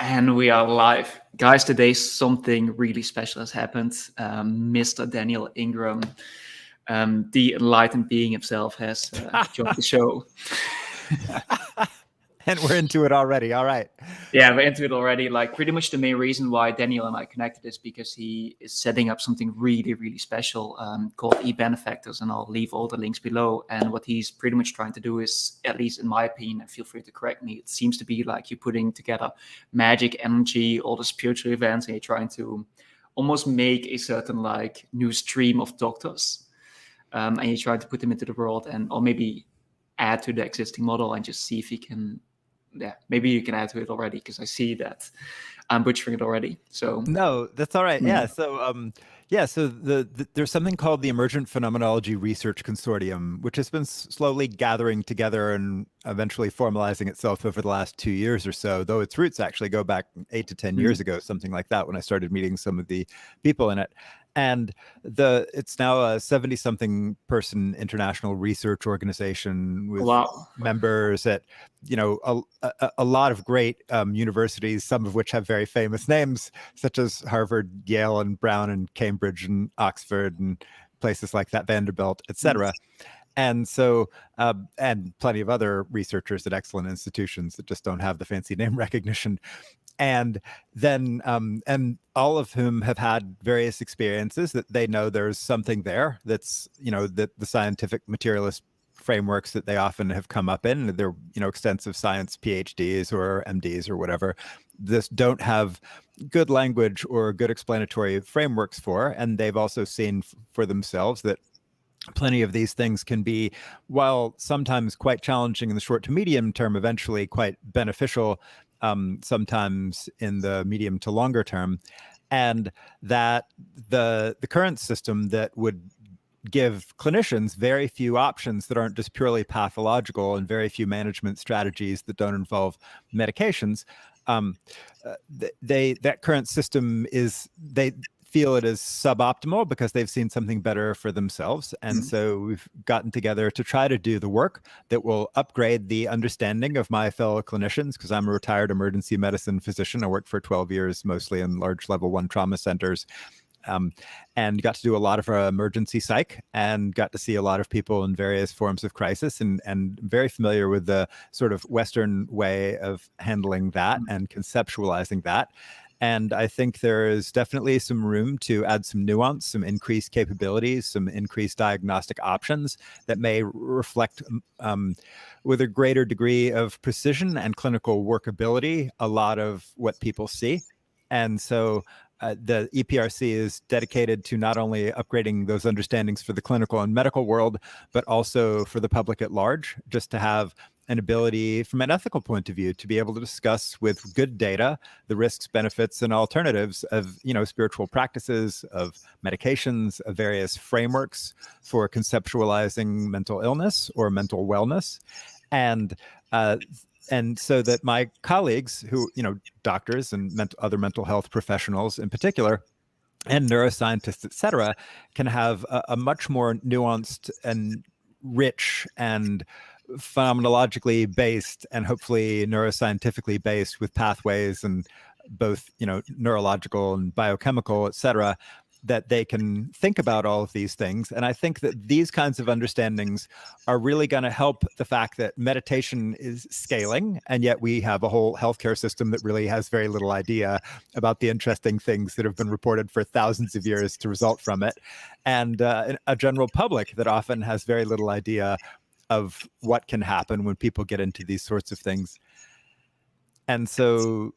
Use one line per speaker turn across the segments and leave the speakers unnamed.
And we are live. Guys, today something really special has happened. Mr. Daniel Ingram, the enlightened being himself, has joined the show.
And we're into it already. All right.
Yeah, we're into it already. Like, pretty much the main reason why Daniel and I connected is because he is setting up something really, really special called e-benefactors, and I'll leave all the links below. And what he's pretty much trying to do is, at least in my opinion, and feel free to correct me, it seems to be like you're putting together magic, energy, all the spiritual events, and you're trying to almost make a certain like new stream of doctors, and you try to put them into the world, or maybe add to the existing model and just see if you can. Yeah, maybe you can add to it already, because I see that I'm butchering it already. So
no, that's all right. Yeah. So so there's something called the Emergent Phenomenology Research Consortium, which has been slowly gathering together and eventually formalizing itself over the last 2 years or so, though its roots actually go back 8 to 10 years ago, something like that, when I started meeting some of the people in it. And it's now a 70-something person international research organization with members at, a lot of great universities, some of which have very famous names, such as Harvard, Yale, and Brown, and Cambridge, and Oxford, and places like that, Vanderbilt, etc. And so, and plenty of other researchers at excellent institutions that just don't have the fancy name recognition. And then, and all of whom have had various experiences that they know there's something there that's, that the scientific materialist frameworks that they often have come up in, they're, extensive science PhDs or MDs or whatever, this don't have good language or good explanatory frameworks for. And they've also seen for themselves that plenty of these things can be, while sometimes quite challenging in the short to medium term, eventually quite beneficial sometimes in the medium to longer term. And that the current system that would give clinicians very few options that aren't just purely pathological, and very few management strategies that don't involve medications, that current system they feel it is suboptimal because they've seen something better for themselves. And so we've gotten together to try to do the work that will upgrade the understanding of my fellow clinicians, because I'm a retired emergency medicine physician. I worked for 12 years, mostly in large level 1 trauma centers, and got to do a lot of emergency psych, and got to see a lot of people in various forms of crisis, and very familiar with the sort of Western way of handling that and conceptualizing that. And I think there is definitely some room to add some nuance, some increased capabilities, some increased diagnostic options that may reflect with a greater degree of precision and clinical workability a lot of what people see. And so the EPRC is dedicated to not only upgrading those understandings for the clinical and medical world, but also for the public at large, just to have an ability from an ethical point of view to be able to discuss with good data the risks, benefits, and alternatives of, spiritual practices, of medications, of various frameworks for conceptualizing mental illness or mental wellness. And so that my colleagues who, doctors and other mental health professionals in particular, and neuroscientists, et cetera, can have a much more nuanced and rich and phenomenologically based, and hopefully neuroscientifically based, with pathways and both, neurological and biochemical, et cetera, that they can think about all of these things. And I think that these kinds of understandings are really going to help the fact that meditation is scaling, and yet we have a whole healthcare system that really has very little idea about the interesting things that have been reported for thousands of years to result from it, and a general public that often has very little idea of what can happen when people get into these sorts of things. And so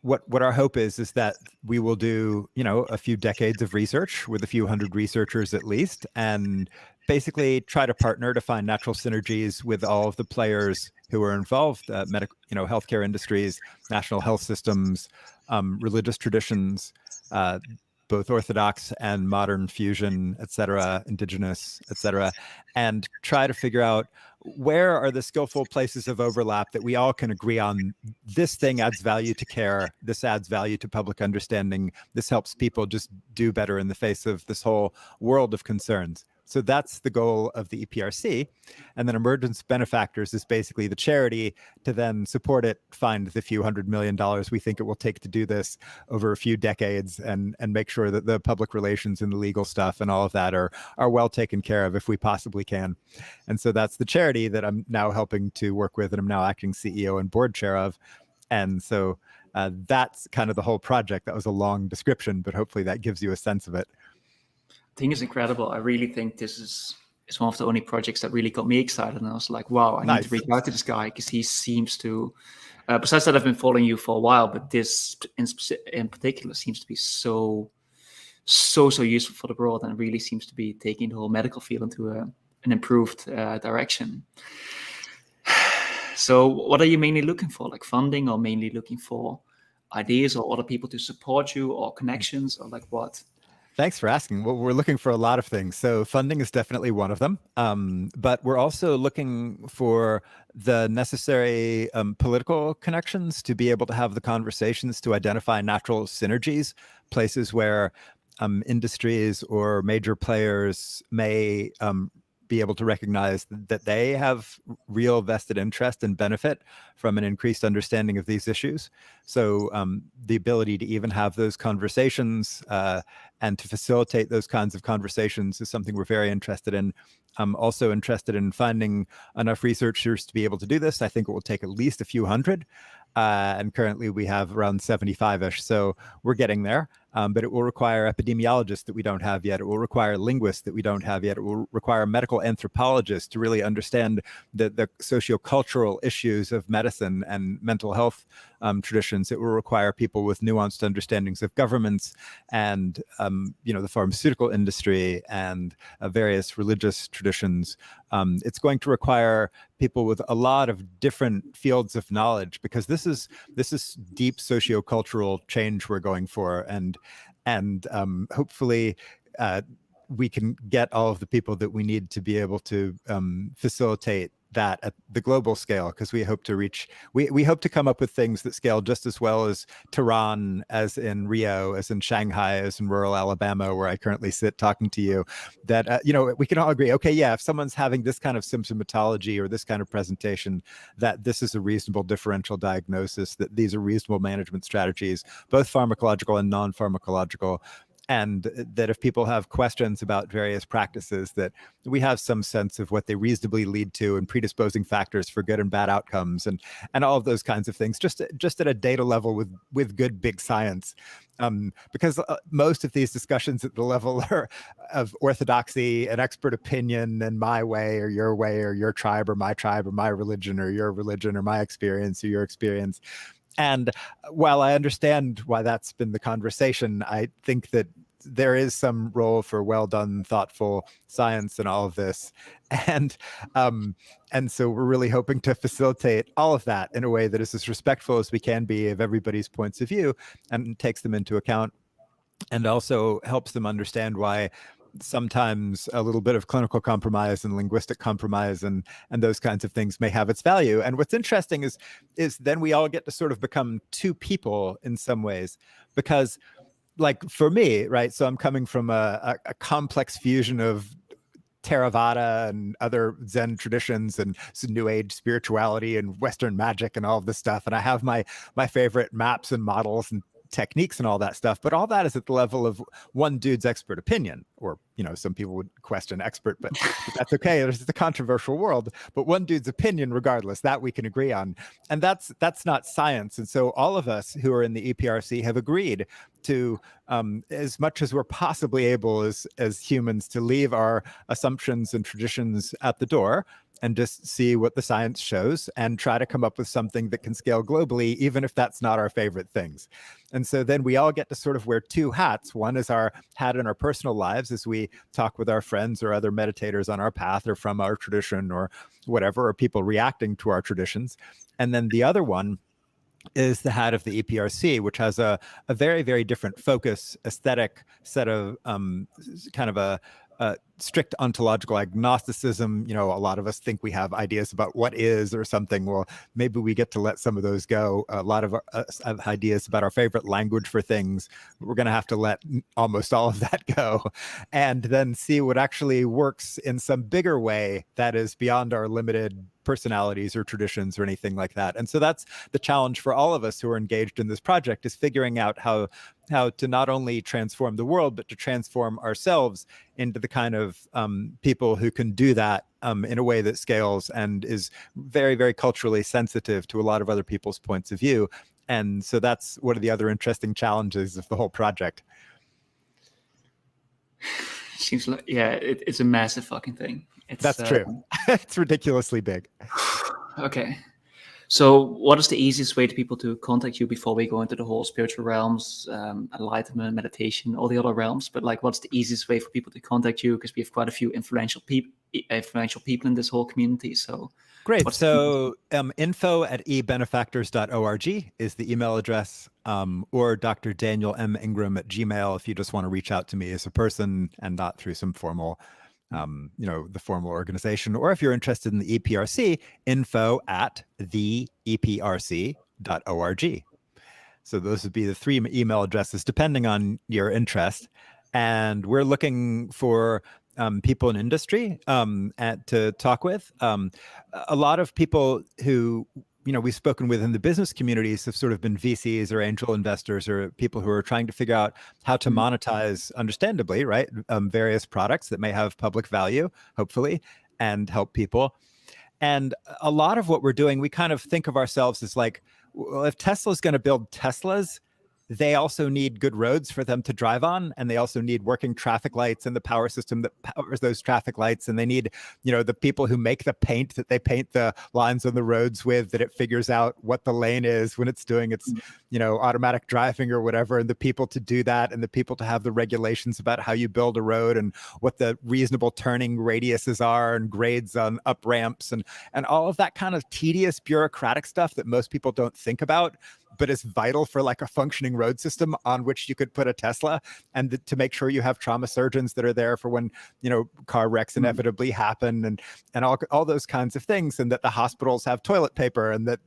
what our hope is that we will do, a few decades of research with a few hundred researchers at least, and basically try to partner to find natural synergies with all of the players who are involved, healthcare industries, national health systems, religious traditions, both Orthodox and modern fusion, et cetera, indigenous, et cetera, and try to figure out where are the skillful places of overlap that we all can agree on. This thing adds value to care. This adds value to public understanding. This helps people just do better in the face of this whole world of concerns. So that's the goal of the EPRC. And then Emergence Benefactors is basically the charity to then support it, find the few $100 million we think it will take to do this over a few decades, and make sure that the public relations and the legal stuff and all of that are well taken care of if we possibly can. And so that's the charity that I'm now helping to work with, and I'm now acting CEO and board chair of. And so that's kind of the whole project. That was a long description, but hopefully that gives you a sense of it.
I think it's incredible. I really think this is one of the only projects that really got me excited. And I was like, wow, I need to reach out to this guy, because he seems to, besides that I've been following you for a while, but this in particular seems to be so useful for the world, and really seems to be taking the whole medical field into an improved direction. So what are you mainly looking for, like funding, or mainly looking for ideas or other people to support you, or connections, or like what?
Thanks for asking. Well, we're looking for a lot of things. So funding is definitely one of them. But we're also looking for the necessary political connections to be able to have the conversations to identify natural synergies, places where industries or major players may be able to recognize that they have real vested interest and benefit from an increased understanding of these issues. So the ability to even have those conversations and to facilitate those kinds of conversations is something we're very interested in. I'm also interested in finding enough researchers to be able to do this. I think it will take at least a few hundred. And currently we have around 75-ish. So we're getting there. But it will require epidemiologists that we don't have yet. It will require linguists that we don't have yet. It will require medical anthropologists to really understand the sociocultural issues of medicine and mental health traditions. It will require people with nuanced understandings of governments and the pharmaceutical industry and various religious traditions. It's going to require people with a lot of different fields of knowledge, because this is deep sociocultural change we're going for, and hopefully we can get all of the people that we need to be able to facilitate that at the global scale, because we hope to come up with things that scale just as well as Tehran, as in Rio, as in Shanghai, as in rural Alabama, where I currently sit talking to you, that we can all agree, okay, yeah, if someone's having this kind of symptomatology or this kind of presentation, that this is a reasonable differential diagnosis, that these are reasonable management strategies, both pharmacological and non-pharmacological. And that if people have questions about various practices, that we have some sense of what they reasonably lead to and predisposing factors for good and bad outcomes, and all of those kinds of things, just at a data level with good big science. Because most of these discussions at the level of orthodoxy and expert opinion and my way or your tribe or my religion or your religion or my experience or your experience. And while I understand why that's been the conversation, I think that there is some role for well done, thoughtful science in all of this. And so we're really hoping to facilitate all of that in a way that is as respectful as we can be of everybody's points of view, and takes them into account, and also helps them understand why sometimes a little bit of clinical compromise and linguistic compromise and those kinds of things may have its value. And what's interesting is then we all get to sort of become two people in some ways, because like for me, right, so I'm coming from a complex fusion of Theravada and other Zen traditions and some New Age spirituality and Western magic and all of this stuff, and I have my favorite maps and models and techniques and all that stuff, but all that is at the level of one dude's expert opinion, or some people would question expert, but that's okay. There's the controversial world, but one dude's opinion, regardless, that we can agree on, and that's not science. And so all of us who are in the EPRC have agreed to, as much as we're possibly able as humans, to leave our assumptions and traditions at the door and just see what the science shows and try to come up with something that can scale globally, even if that's not our favorite things. And so then we all get to sort of wear two hats. One is our hat in our personal lives as we talk with our friends or other meditators on our path or from our tradition or whatever, or people reacting to our traditions. And then the other one is the hat of the EPRC, which has a very, very different focus, aesthetic set of kind of a strict ontological agnosticism. A lot of us think we have ideas about what is or something. Well, maybe we get to let some of those go. A lot of us have ideas about our favorite language for things. We're going to have to let almost all of that go, and then see what actually works in some bigger way that is beyond our limited personalities or traditions or anything like that. And so that's the challenge for all of us who are engaged in this project, is figuring out how to not only transform the world, but to transform ourselves into the kind of people who can do that in a way that scales and is very, very culturally sensitive to a lot of other people's points of view. And so that's one of the other interesting challenges of the whole project.
Seems like, yeah, it's a massive fucking thing.
That's true. It's ridiculously big.
Okay. So what is the easiest way to people to contact you before we go into the whole spiritual realms, enlightenment, meditation, all the other realms? But like, what's the easiest way for people to contact you? Because we have quite a few influential people in this whole community. So
great. So info@ebenefactors.org is the email address, or Dr. Daniel M. Ingram at Gmail if you just want to reach out to me as a person and not through some formal the formal organization. Or if you're interested in the EPRC, info@theeprc.org. So those would be the 3 email addresses, depending on your interest. And we're looking for people in industry to talk with. A lot of people who we've spoken with in the business communities have sort of been VCs or angel investors or people who are trying to figure out how to monetize, understandably, right, various products that may have public value, hopefully, and help people. And a lot of what we're doing, we kind of think of ourselves as like, well, if Tesla's going to build Teslas, they also need good roads for them to drive on, and they also need working traffic lights and the power system that powers those traffic lights, and they need the people who make the paint that they paint the lines on the roads with, that it figures out what the lane is when it's doing its automatic driving or whatever, and the people to do that, and the people to have the regulations about how you build a road and what the reasonable turning radiuses are and grades on up ramps and all of that kind of tedious bureaucratic stuff that most people don't think about, but is vital for like a functioning road system on which you could put a Tesla, and to make sure you have trauma surgeons that are there for when car wrecks inevitably happen, and all those kinds of things, and that the hospitals have toilet paper, and that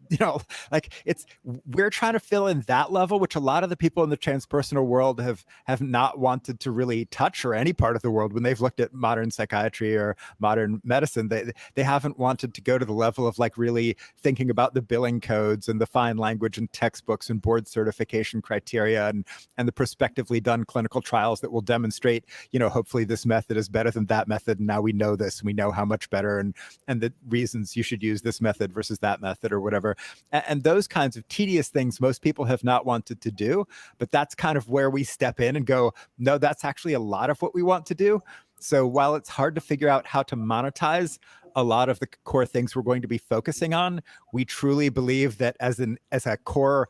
we're trying to fill in that level, which a lot of the people in the transpersonal world have not wanted to really touch, or any part of the world when they've looked at modern psychiatry or modern medicine. They haven't wanted to go to the level of like really thinking about the billing codes and the fine language and textbooks and board certification criteria and the prospectively done clinical trials that will demonstrate, hopefully this method is better than that method. And now we know this, and we know how much better, and the reasons you should use this method versus that method or whatever. And those kinds of tedious things most people have not wanted to do, but that's kind of where we step in and go, no, that's actually a lot of what we want to do. So while it's hard to figure out how to monetize a lot of the core things we're going to be focusing on, we truly believe that as a core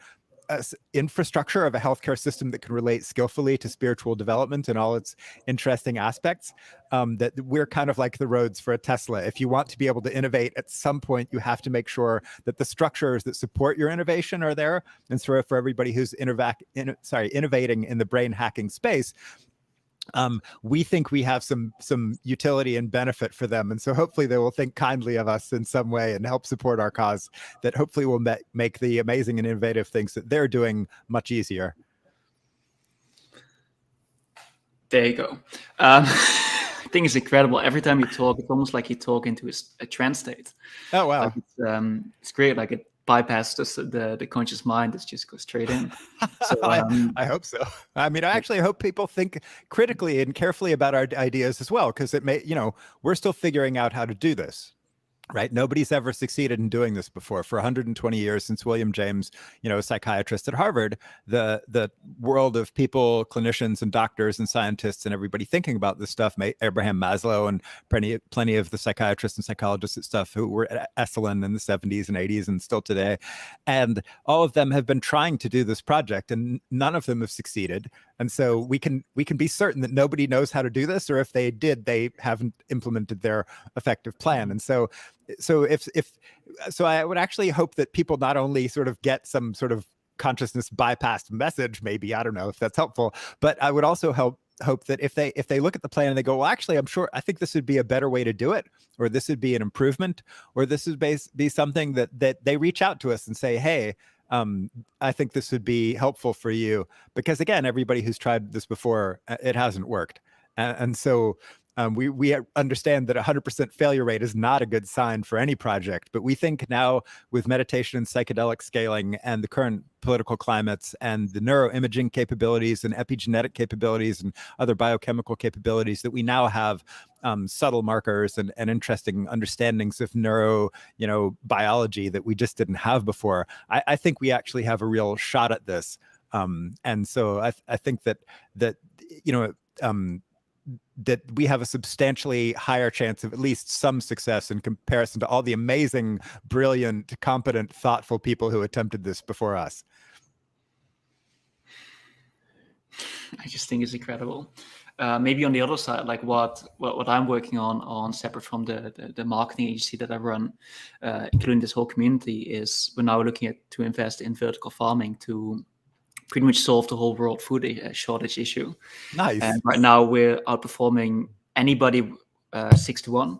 infrastructure of a healthcare system that can relate skillfully to spiritual development and all its interesting aspects, that we're kind of like the roads for a Tesla. If you want to be able to innovate, at some point you have to make sure that the structures that support your innovation are there. And so for everybody who's innovating in the brain hacking space, we think we have some utility and benefit for them. And so hopefully they will think kindly of us in some way and help support our cause, that hopefully will make the amazing and innovative things that they're doing much easier.
There you go. I think it's incredible. Every time you talk, it's almost like you talk into a trance state.
Oh, wow.
Like it's great. Like it bypasses the conscious mind. It just goes straight in. So,
I hope so. I mean, I actually hope people think critically and carefully about our ideas as well, because it may, we're still figuring out how to do this. Right? Nobody's ever succeeded in doing this before. For 120 years, since William James, a psychiatrist at Harvard, the world of people, clinicians and doctors and scientists and everybody thinking about this stuff, Abraham Maslow and plenty of the psychiatrists and psychologists and stuff who were at Esalen in the 70s and 80s and still today. And all of them have been trying to do this project, and none of them have succeeded. And so we can be certain that nobody knows how to do this, or if they did, they haven't implemented their effective plan. And so I would actually hope that people not only sort of get some sort of consciousness bypassed message, maybe, I don't know if that's helpful, but I would also hope that if they look at the plan and they go, well, actually, I think this would be a better way to do it, or this would be an improvement, or this would be something that they reach out to us and say, hey, I think this would be helpful for you, because again, everybody who's tried this before, it hasn't worked, and so we understand that 100% failure rate is not a good sign for any project. But we think now, with meditation and psychedelic scaling and the current political climates and the neuroimaging capabilities and epigenetic capabilities and other biochemical capabilities, that we now have subtle markers and interesting understandings of biology that we just didn't have before. I think we actually have a real shot at this. And so I think that that we have a substantially higher chance of at least some success in comparison to all the amazing, brilliant, competent, thoughtful people who attempted this before us.
I just think it's incredible. Maybe on the other side, like what I'm working on separate from the marketing agency that I run, including this whole community, is we're now looking to invest in vertical farming to pretty much solve the whole world food shortage issue.
Nice.
And right now we're outperforming anybody 6-1,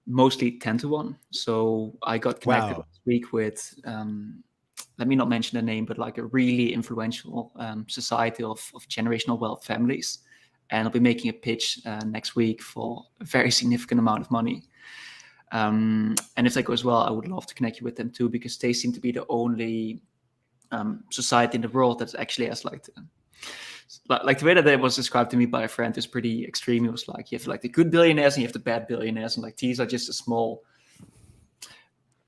mostly 10-1. So I got connected last week with, let me not mention the name, but like a really influential society of generational wealth families. And I'll be making a pitch next week for a very significant amount of money. And if that goes well, I would love to connect you with them too, because they seem to be the only society in the world that actually has like the way that it was described to me by a friend is pretty extreme. It was like, you have like the good billionaires and you have the bad billionaires, and like these are just a small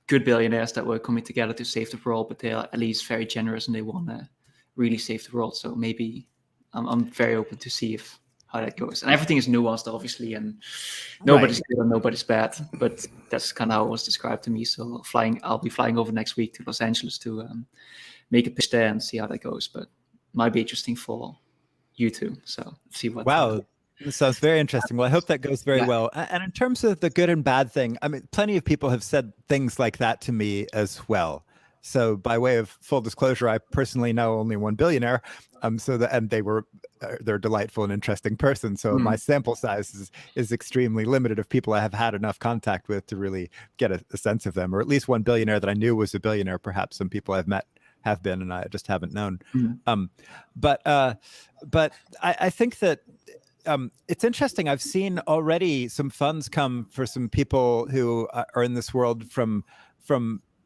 good billionaires that were coming together to save the world, but they are at least very generous and they want to really save the world. So maybe I'm very open to see how that goes. And everything is nuanced, obviously, and nobody's good and nobody's bad, but that's kind of how it was described to me. So I'll be flying over next week to Los Angeles to make a pitch there and see how that goes. But might be interesting for you too. So see what.
Wow. This sounds very interesting. Well, I hope that goes very well. And in terms of the good and bad thing, I mean, plenty of people have said things like that to me as well. So by way of full disclosure, I personally know only one billionaire. And they're delightful and interesting person. So my sample size is extremely limited of people I have had enough contact with to really get a sense of them, or at least one billionaire that I knew was a billionaire. Perhaps some people I've met have been, and I just haven't known. But I think that it's interesting. I've seen already some funds come for some people who are in this world from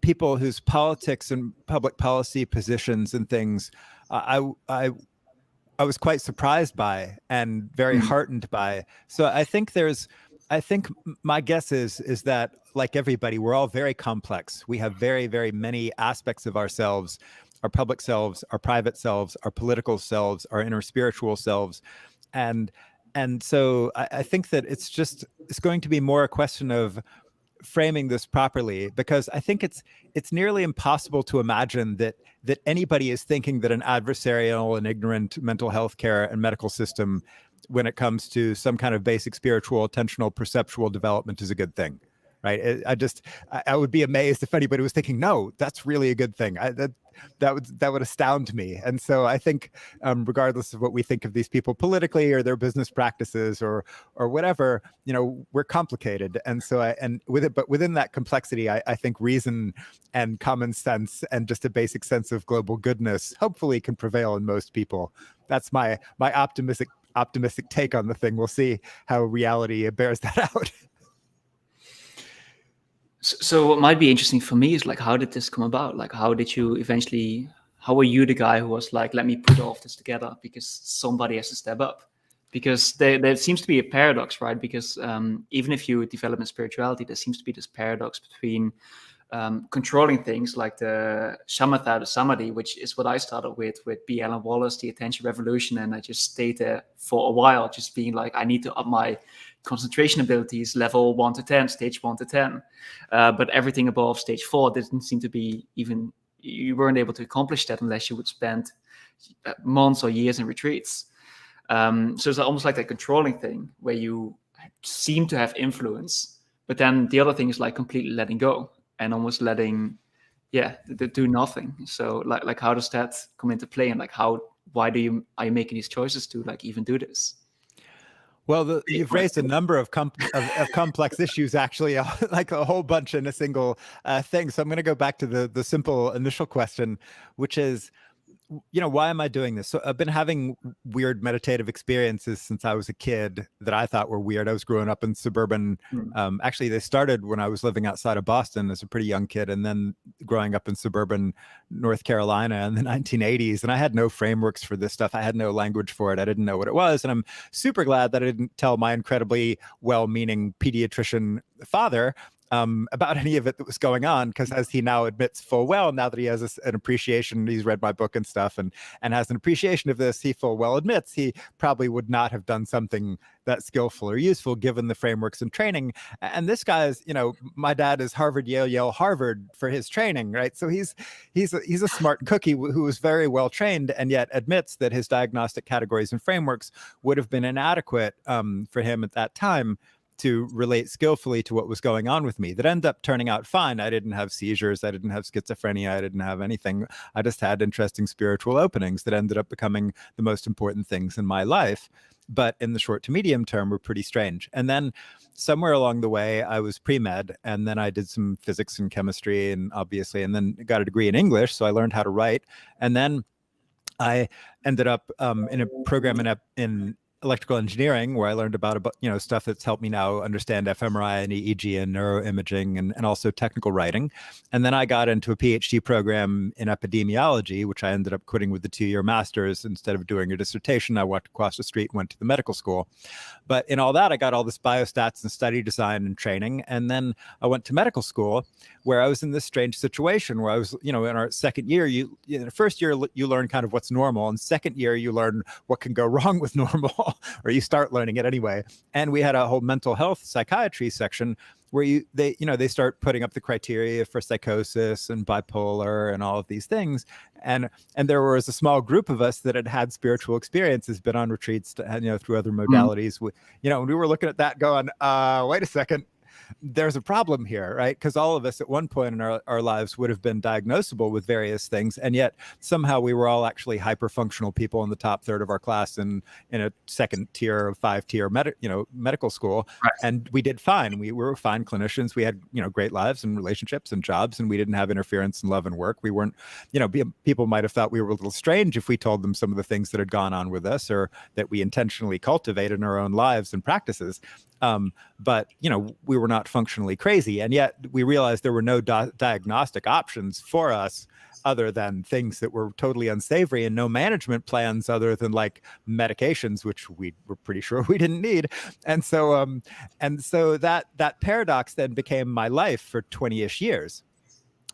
people whose politics and public policy positions and things I was quite surprised by and very heartened by. So I think my guess is that, like everybody, we're all very complex. We have very, very many aspects of ourselves, our public selves, our private selves, our political selves, our inner spiritual selves. And so I think that it's going to be more a question of framing this properly, because I think it's nearly impossible to imagine that anybody is thinking that an adversarial and ignorant mental health care and medical system, when it comes to some kind of basic spiritual, attentional, perceptual development, is a good thing, right? I would be amazed if anybody was thinking, no, that's really a good thing. That would astound me. And so I think, regardless of what we think of these people politically or their business practices or whatever, we're complicated. And so but within that complexity, I think reason and common sense and just a basic sense of global goodness hopefully can prevail in most people. That's my optimistic take on the thing. We'll see how reality bears that out.
So what might be interesting for me is like, how did this come about? Like, how were you the guy who was like, let me put all of this together because somebody has to step up? Because there seems to be a paradox, right? Because even if you develop in spirituality, there seems to be this paradox between controlling things like the shamatha, the samadhi, which is what I started with B. Alan Wallace, the attention revolution. And I just stayed there for a while, just being like, I need to up my concentration abilities, level 1 to 10, stage 1 to 10. But everything above stage 4 didn't seem to be you weren't able to accomplish that unless you would spend months or years in retreats. So it's almost like a controlling thing where you seem to have influence, but then the other thing is like completely letting go and almost letting, do nothing. So like how does that come into play, and like how why are you making these choices to like even do this?
Well, you've raised a number of complex issues, actually, like a whole bunch in a single thing. So I'm going to go back to the simple initial question, which is, why am I doing this? So I've been having weird meditative experiences since I was a kid that I thought were weird. I was growing up in suburban. Actually, they started when I was living outside of Boston as a pretty young kid, and then growing up in suburban North Carolina in the 1980s. And I had no frameworks for this stuff. I had no language for it. I didn't know what it was. And I'm super glad that I didn't tell my incredibly well-meaning pediatrician father about any of it that was going on, because as he now admits full well, now that he has an appreciation, he's read my book and stuff, and has an appreciation of this, he full well admits he probably would not have done something that skillful or useful given the frameworks and training. And this guy is, my dad is Harvard, Yale, Harvard for his training, right? So he's a smart cookie who was very well trained, and yet admits that his diagnostic categories and frameworks would have been inadequate for him at that time to relate skillfully to what was going on with me. That ended up turning out fine. I didn't have seizures. I didn't have schizophrenia. I didn't have anything. I just had interesting spiritual openings that ended up becoming the most important things in my life. But in the short to medium term, were pretty strange. And then somewhere along the way, I was pre-med, and then I did some physics and chemistry, and then got a degree in English. So I learned how to write. And then I ended up in a program in electrical engineering, where I learned about stuff that's helped me now understand fMRI and EEG and neuroimaging, and also technical writing. And then I got into a PhD program in epidemiology, which I ended up quitting with the 2-year master's. Instead of doing a dissertation, I walked across the street and went to the medical school. But in all that, I got all this biostats and study design and training. And then I went to medical school, where I was in this strange situation where I was, in our second year, in the first year, you learn kind of what's normal. And second year, you learn what can go wrong with normal. Or you start learning it anyway. And we had a whole mental health psychiatry section where they start putting up the criteria for psychosis and bipolar and all of these things. And there was a small group of us that had spiritual experiences, been on retreats, through other modalities. And we were looking at that going, wait a second. There's a problem here, right? Because all of us at one point in our lives would have been diagnosable with various things, and yet somehow we were all actually hyper-functional people in the top third of our class in a second tier or 5-tier medical school.
Right.
And we did fine. We were fine clinicians. We had great lives and relationships and jobs, and we didn't have interference in love and work. We weren't, people might have thought we were a little strange if we told them some of the things that had gone on with us, or that we intentionally cultivated in our own lives and practices. But we were not functionally crazy, and yet we realized there were no diagnostic options for us other than things that were totally unsavory, and no management plans other than like medications, which we were pretty sure we didn't need. And so that paradox then became my life for 20-ish years.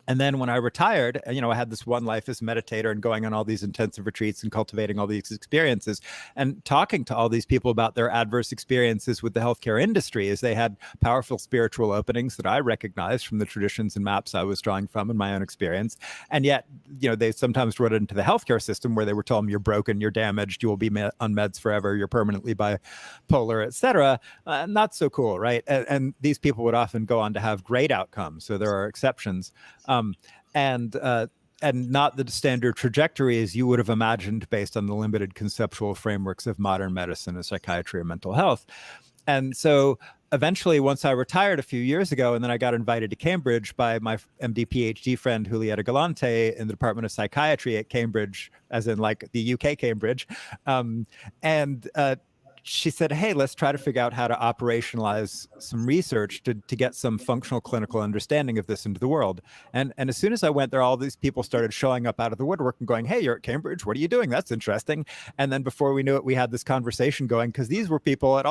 And then when I retired, I had this one life as a meditator and going on all these intensive retreats and cultivating all these experiences and talking to all these people about their adverse experiences with the healthcare industry, as they had powerful spiritual openings that I recognized from the traditions and maps I was drawing from in my own experience. And yet, they sometimes run into the healthcare system where they were told them, you're broken, you're damaged, you will be on meds forever, you're permanently bipolar, etc. Not so cool, right? And these people would often go on to have great outcomes. So there are exceptions. And not the standard trajectory as you would have imagined based on the limited conceptual frameworks of modern medicine and psychiatry and mental health. And so eventually, once I retired a few years ago, and then I got invited to Cambridge by my MD PhD friend Julieta Galante in the Department of Psychiatry at Cambridge, as in like the UK Cambridge. She said, hey, let's try to figure out how to operationalize some research to get some functional clinical understanding of this into the world. And as soon as I went there, all these people started showing up out of the woodwork and going, hey, you're at Cambridge. What are you doing? That's interesting. And then before we knew it, we had this conversation going, because these were people at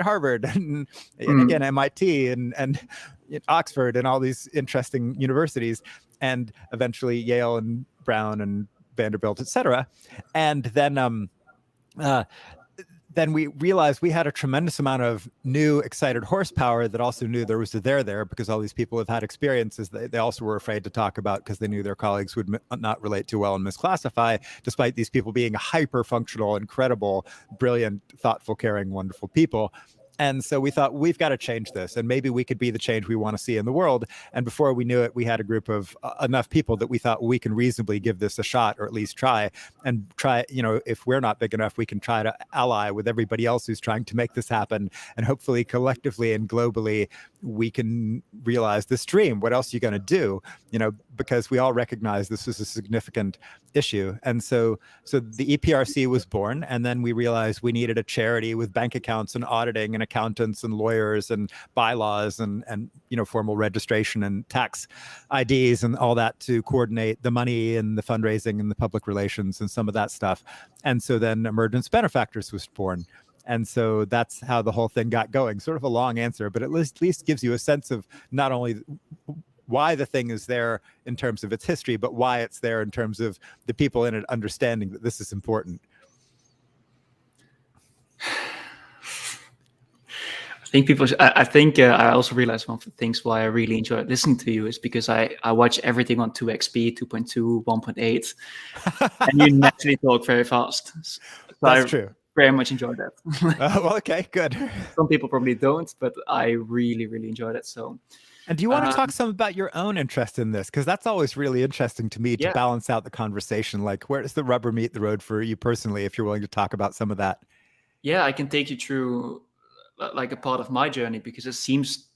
Harvard and again, MIT and Oxford and all these interesting universities, and eventually Yale and Brown and Vanderbilt, et cetera. And then we realized we had a tremendous amount of new, excited horsepower that also knew there was a there, because all these people have had experiences they also were afraid to talk about because they knew their colleagues would not relate too well and misclassify, despite these people being hyper-functional, incredible, brilliant, thoughtful, caring, wonderful people. And so we thought, we've got to change this, and maybe we could be the change we want to see in the world. And before we knew it, we had a group of enough people that we thought we can reasonably give this a shot, or at least try. If we're not big enough, we can try to ally with everybody else who's trying to make this happen. And hopefully collectively and globally, we can realize this dream. What else are you going to do? Because we all recognize this is a significant issue. And so the EPRC was born, and then we realized we needed a charity with bank accounts and auditing and accountants and lawyers and bylaws and formal registration and tax IDs and all that to coordinate the money and the fundraising and the public relations and some of that stuff. And so then Emergence Benefactors was born. And so that's how the whole thing got going. Sort of a long answer, but at least gives you a sense of not only why the thing is there in terms of its history, but why it's there in terms of the people in it understanding that this is important.
I also realized one of the things why I really enjoy listening to you is because I watch everything on 2xp, 2.2, 1.8, and you naturally talk very fast. So
that's true.
Very much enjoy that.
Well, okay, good.
Some people probably don't, but I really, really enjoy that. So.
And do you want to talk some about your own interest in this? Because that's always really interesting to me to balance out the conversation. Like, where does the rubber meet the road for you personally, if you're willing to talk about some of that?
Yeah, I can take you through like a part of my journey, because it seems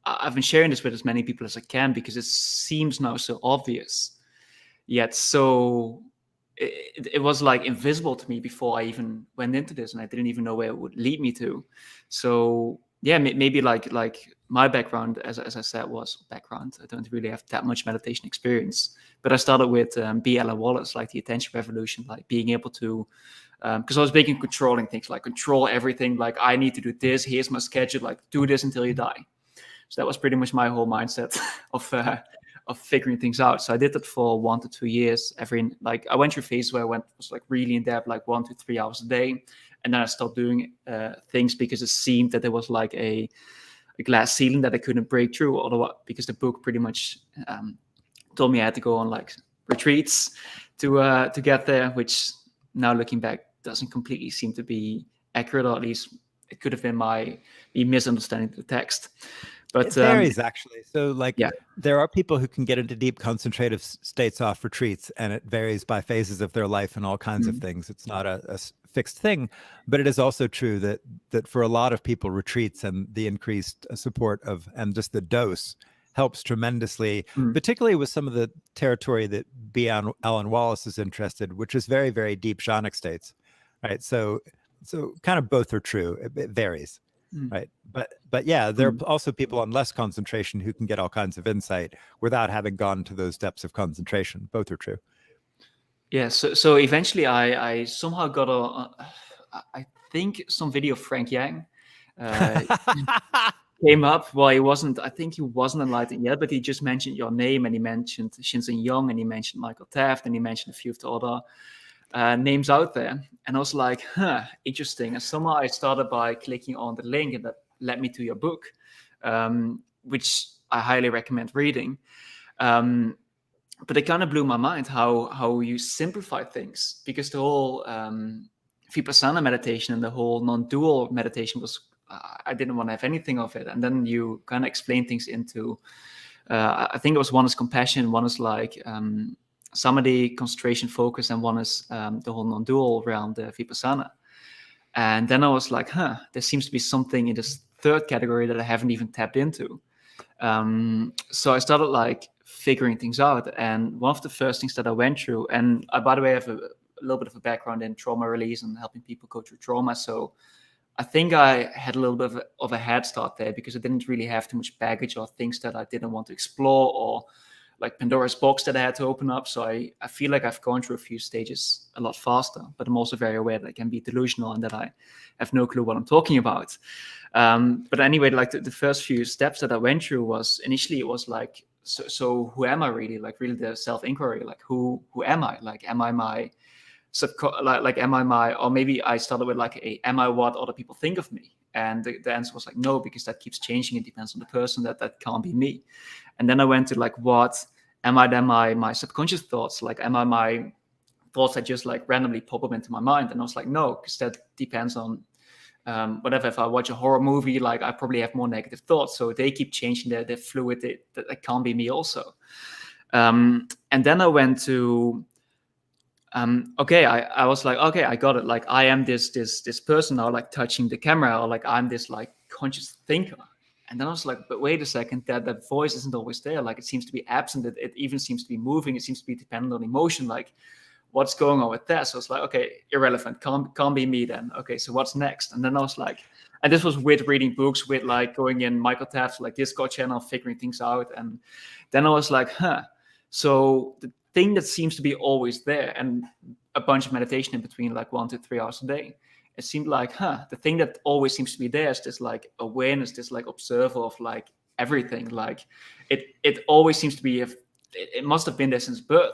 I've been sharing this with as many people as I can, because it seems now so obvious, yet so it was like invisible to me before I even went into this, and I didn't even know where it would lead me to. So yeah, maybe like my background, as I said, was background. I don't really have that much meditation experience, but I started with B. Ella Wallace, like the attention revolution, like being able to, because I was big in controlling things, like control everything. Like, I need to do this. Here's my schedule. Like, do this until you die. So that was pretty much my whole mindset of figuring things out. So I did that for 1 to 2 years. I went through phases where I was like really in depth, like 1 to 3 hours a day. And then I stopped doing things because it seemed that there was like a glass ceiling that I couldn't break through. Otherwise, because the book pretty much told me I had to go on like retreats to get there, which now looking back doesn't completely seem to be accurate, or at least it could have been me misunderstanding the text. But
it varies, actually. So there are people who can get into deep concentrative states off retreats, and it varies by phases of their life and all kinds of things. It's not a fixed thing, but it is also true that for a lot of people, retreats and the increased support of, and just the dose helps tremendously, particularly with some of the territory that B. Alan Wallace is interested, which is very, very deep jhanic states, right? So kind of both are true. It varies. Right. But yeah, there are also people on less concentration who can get all kinds of insight without having gone to those depths of concentration. Both are true.
Yeah. So eventually I somehow got I think some video of Frank Yang came up. Well, I think he wasn't enlightened yet, but he just mentioned your name, and he mentioned Shinzen Young, and he mentioned Michael Taft, and he mentioned a few of the other names out there. And I was like, interesting. And somehow I started by clicking on the link, and that led me to your book, which I highly recommend reading. But it kind of blew my mind how you simplify things, because the whole Vipassana meditation and the whole non-dual meditation was, I didn't want to have anything of it. And then you kind of explain things into, I think it was one is compassion, one is like samadhi, concentration, focus, and one is the whole non-dual around the Vipassana. And then I was like, there seems to be something in this third category that I haven't even tapped into. So I started like figuring things out. And one of the first things that I went through, and I, by the way, have a little bit of a background in trauma release and helping people go through trauma. So I think I had a little bit of a head start there, because I didn't really have too much baggage or things that I didn't want to explore, or like Pandora's box that I had to open up. So I feel like I've gone through a few stages a lot faster, but I'm also very aware that I can be delusional and that I have no clue what I'm talking about. But anyway, like the first few steps that I went through was, initially it was like, so who am I really? Like really the self-inquiry, like who am I? Like, am I my am I my, or maybe I started with like am I what other people think of me? And the answer was like, no, because that keeps changing. It depends on the person. That can't be me. And then I went to like, what am I then my subconscious thoughts? Like, am I my thoughts that just like randomly pop up into my mind? And I was like, no, because that depends on Whatever, if I watch a horror movie, like I probably have more negative thoughts. So they keep changing, they're fluid. That can't be me also. And then I went to, okay, I was like, okay, I got it. Like I am this person now, like touching the camera, or like I'm this like conscious thinker. And then I was like, but wait a second, that voice isn't always there. Like it seems to be absent. It even seems to be moving. It seems to be dependent on emotion. Like what's going on with that? So it's like, okay, irrelevant. Can't be me then. Okay, so what's next? And then I was like, and this was with reading books, with like going in Michael Taft's like Discord channel, figuring things out. And then I was like, so the thing that seems to be always there, and a bunch of meditation in between, like 1 to 3 hours a day, it seemed like, the thing that always seems to be there is this like awareness, this like observer of like everything. Like it always seems to be, it must have been there since birth.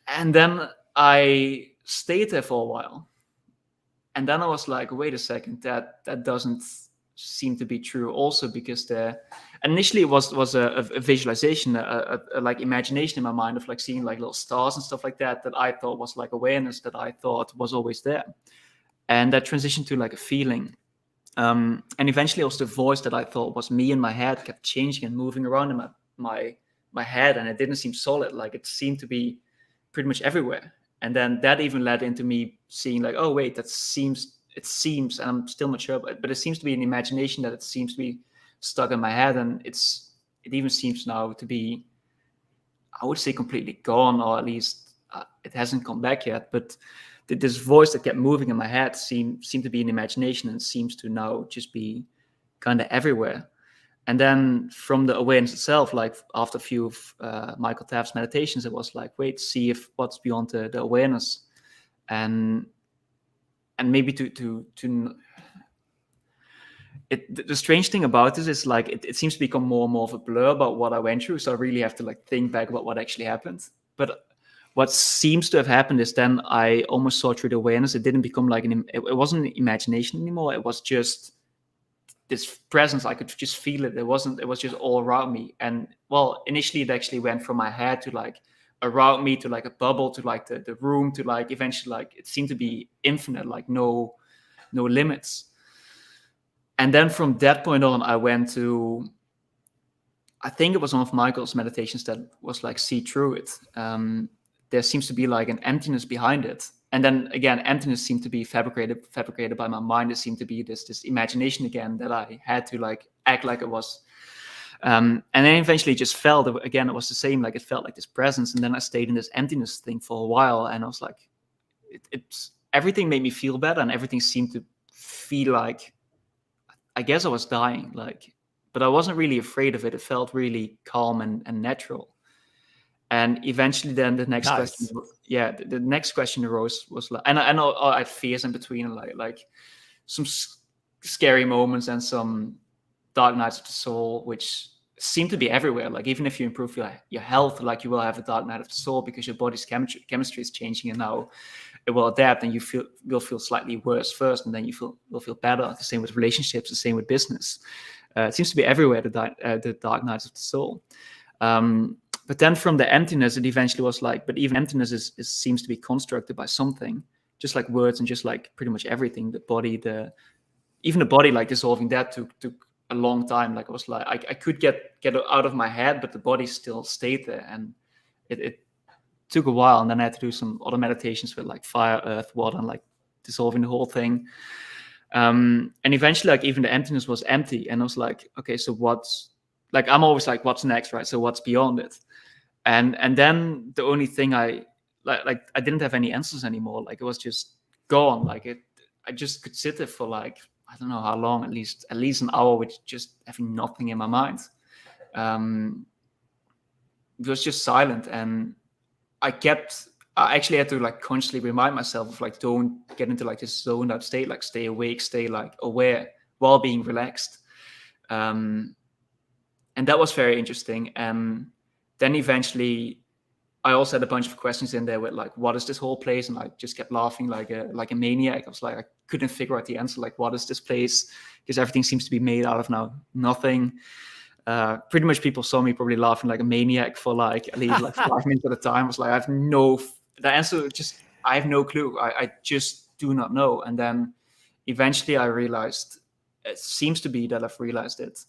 And then I stayed there for a while. And then I was like, wait a second, that doesn't seem to be true also, because initially it was a visualization, a like imagination in my mind of like seeing like little stars and stuff like that I thought was like awareness, that I thought was always there. And that transitioned to like a feeling. And eventually also the voice that I thought was me in my head kept changing and moving around in my head, and it didn't seem solid. Like it seemed to be pretty much everywhere. And then that even led into me seeing like, oh wait, it seems, and I'm still not sure, but it seems to be an imagination, that it seems to be stuck in my head. And it even seems now to be, I would say, completely gone, or at least it hasn't come back yet. But this voice that kept moving in my head seemed to be an imagination, and seems to now just be kind of everywhere. And then from the awareness itself, like after a few of Michael Taft's meditations, it was like, wait, see if what's beyond the awareness. And maybe the strange thing about this is like it seems to become more and more of a blur about what I went through. So I really have to like think back about what actually happened. But what seems to have happened is then I almost saw through the awareness. It didn't become like it wasn't an imagination anymore. It was just this presence. I could just feel it. It was just all around me. And well, initially it actually went from my head to like around me, to like a bubble, to like the room, to like eventually like it seemed to be infinite, like no limits. And then from that point on, I went to, I think it was one of Michael's meditations that was like, see through it. There seems to be like an emptiness behind it. And then again, emptiness seemed to be fabricated by my mind. It seemed to be this imagination again, that I had to like act like it was. And then eventually just felt, again, it was the same, like it felt like this presence. And then I stayed in this emptiness thing for a while, and I was like, it's everything made me feel better, and everything seemed to feel like, I guess I was dying, like, but I wasn't really afraid of it. It felt really calm and natural. And eventually then the next question, the next question arose was like, and I know I had fears in between, and like some scary moments and some dark nights of the soul, which seem to be everywhere. Like even if you improve your health, like you will have a dark night of the soul, because your body's chemistry is changing, and now it will adapt, and will feel slightly worse first, and then will feel better. The same with relationships, the same with business. It seems to be everywhere, the dark nights of the soul. But then from the emptiness, it eventually was like, but even emptiness seems to be constructed by something, just like words and just like pretty much everything. The body, even the body, like dissolving, that took a long time. Like I was like, I could get out of my head, but the body still stayed there, and it took a while. And then I had to do some other meditations with like fire, earth, water, and like dissolving the whole thing. And eventually, like even the emptiness was empty, and I was like, okay, so what's, like, I'm always like, what's next, right? So what's beyond it? And then the only thing I didn't have any answers anymore. Like it was just gone. Like I just could sit there for like, I don't know how long, at least an hour, with just having nothing in my mind. It was just silent, and I actually had to like consciously remind myself of like, don't get into like this zoned out state, like stay awake, stay like aware while being relaxed. And that was very interesting. And then eventually I also had a bunch of questions in there with like, what is this whole place? And I just kept laughing like a maniac. I was like, I couldn't figure out the answer. Like, what is this place? Because everything seems to be made out of now nothing. Pretty much people saw me probably laughing like a maniac for like at least like 5 minutes at a time. I was like, the answer, I have no clue. I just do not know. And then eventually I realized, it seems to be that I've realized it,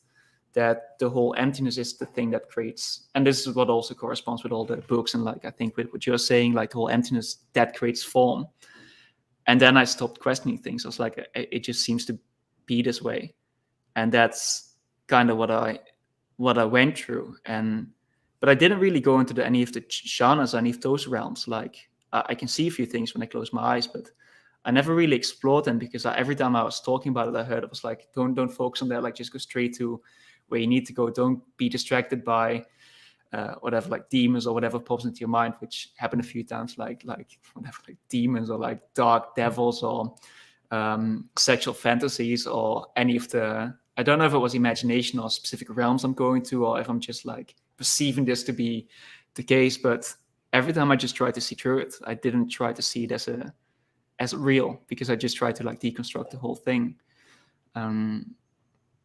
that the whole emptiness is the thing that creates, and this is what also corresponds with all the books, and like I think with what you're saying, like the whole emptiness that creates form. And then I stopped questioning things. I was like, it just seems to be this way, and that's kind of what I went through. But I didn't really go into any of the genres, any of those realms. Like I can see a few things when I close my eyes, but I never really explored them, because every time I was talking about it, I heard it was like, don't focus on that. Like just go straight to where you need to go. Don't be distracted by whatever, like demons or whatever pops into your mind, which happened a few times, like whatever, like demons or like dark devils or sexual fantasies or any of the, I don't know if it was imagination or specific realms I'm going to, or if I'm just like perceiving this to be the case. But every time I just tried to see through it. I didn't try to see it as real, because I just tried to like deconstruct the whole thing.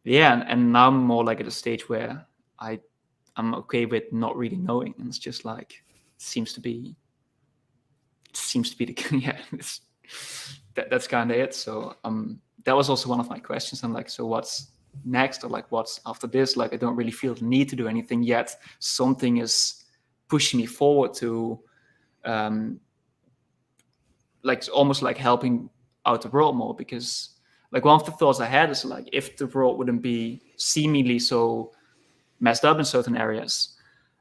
Yeah, and now I'm more like at a stage where I'm okay with not really knowing, and it's just like seems to be the yeah. That's kind of it. So that was also one of my questions. I'm like, so what's next, or like what's after this? Like I don't really feel the need to do anything yet. Something is pushing me forward to like almost like helping out the world more, because like one of the thoughts I had is like, if the world wouldn't be seemingly so messed up in certain areas,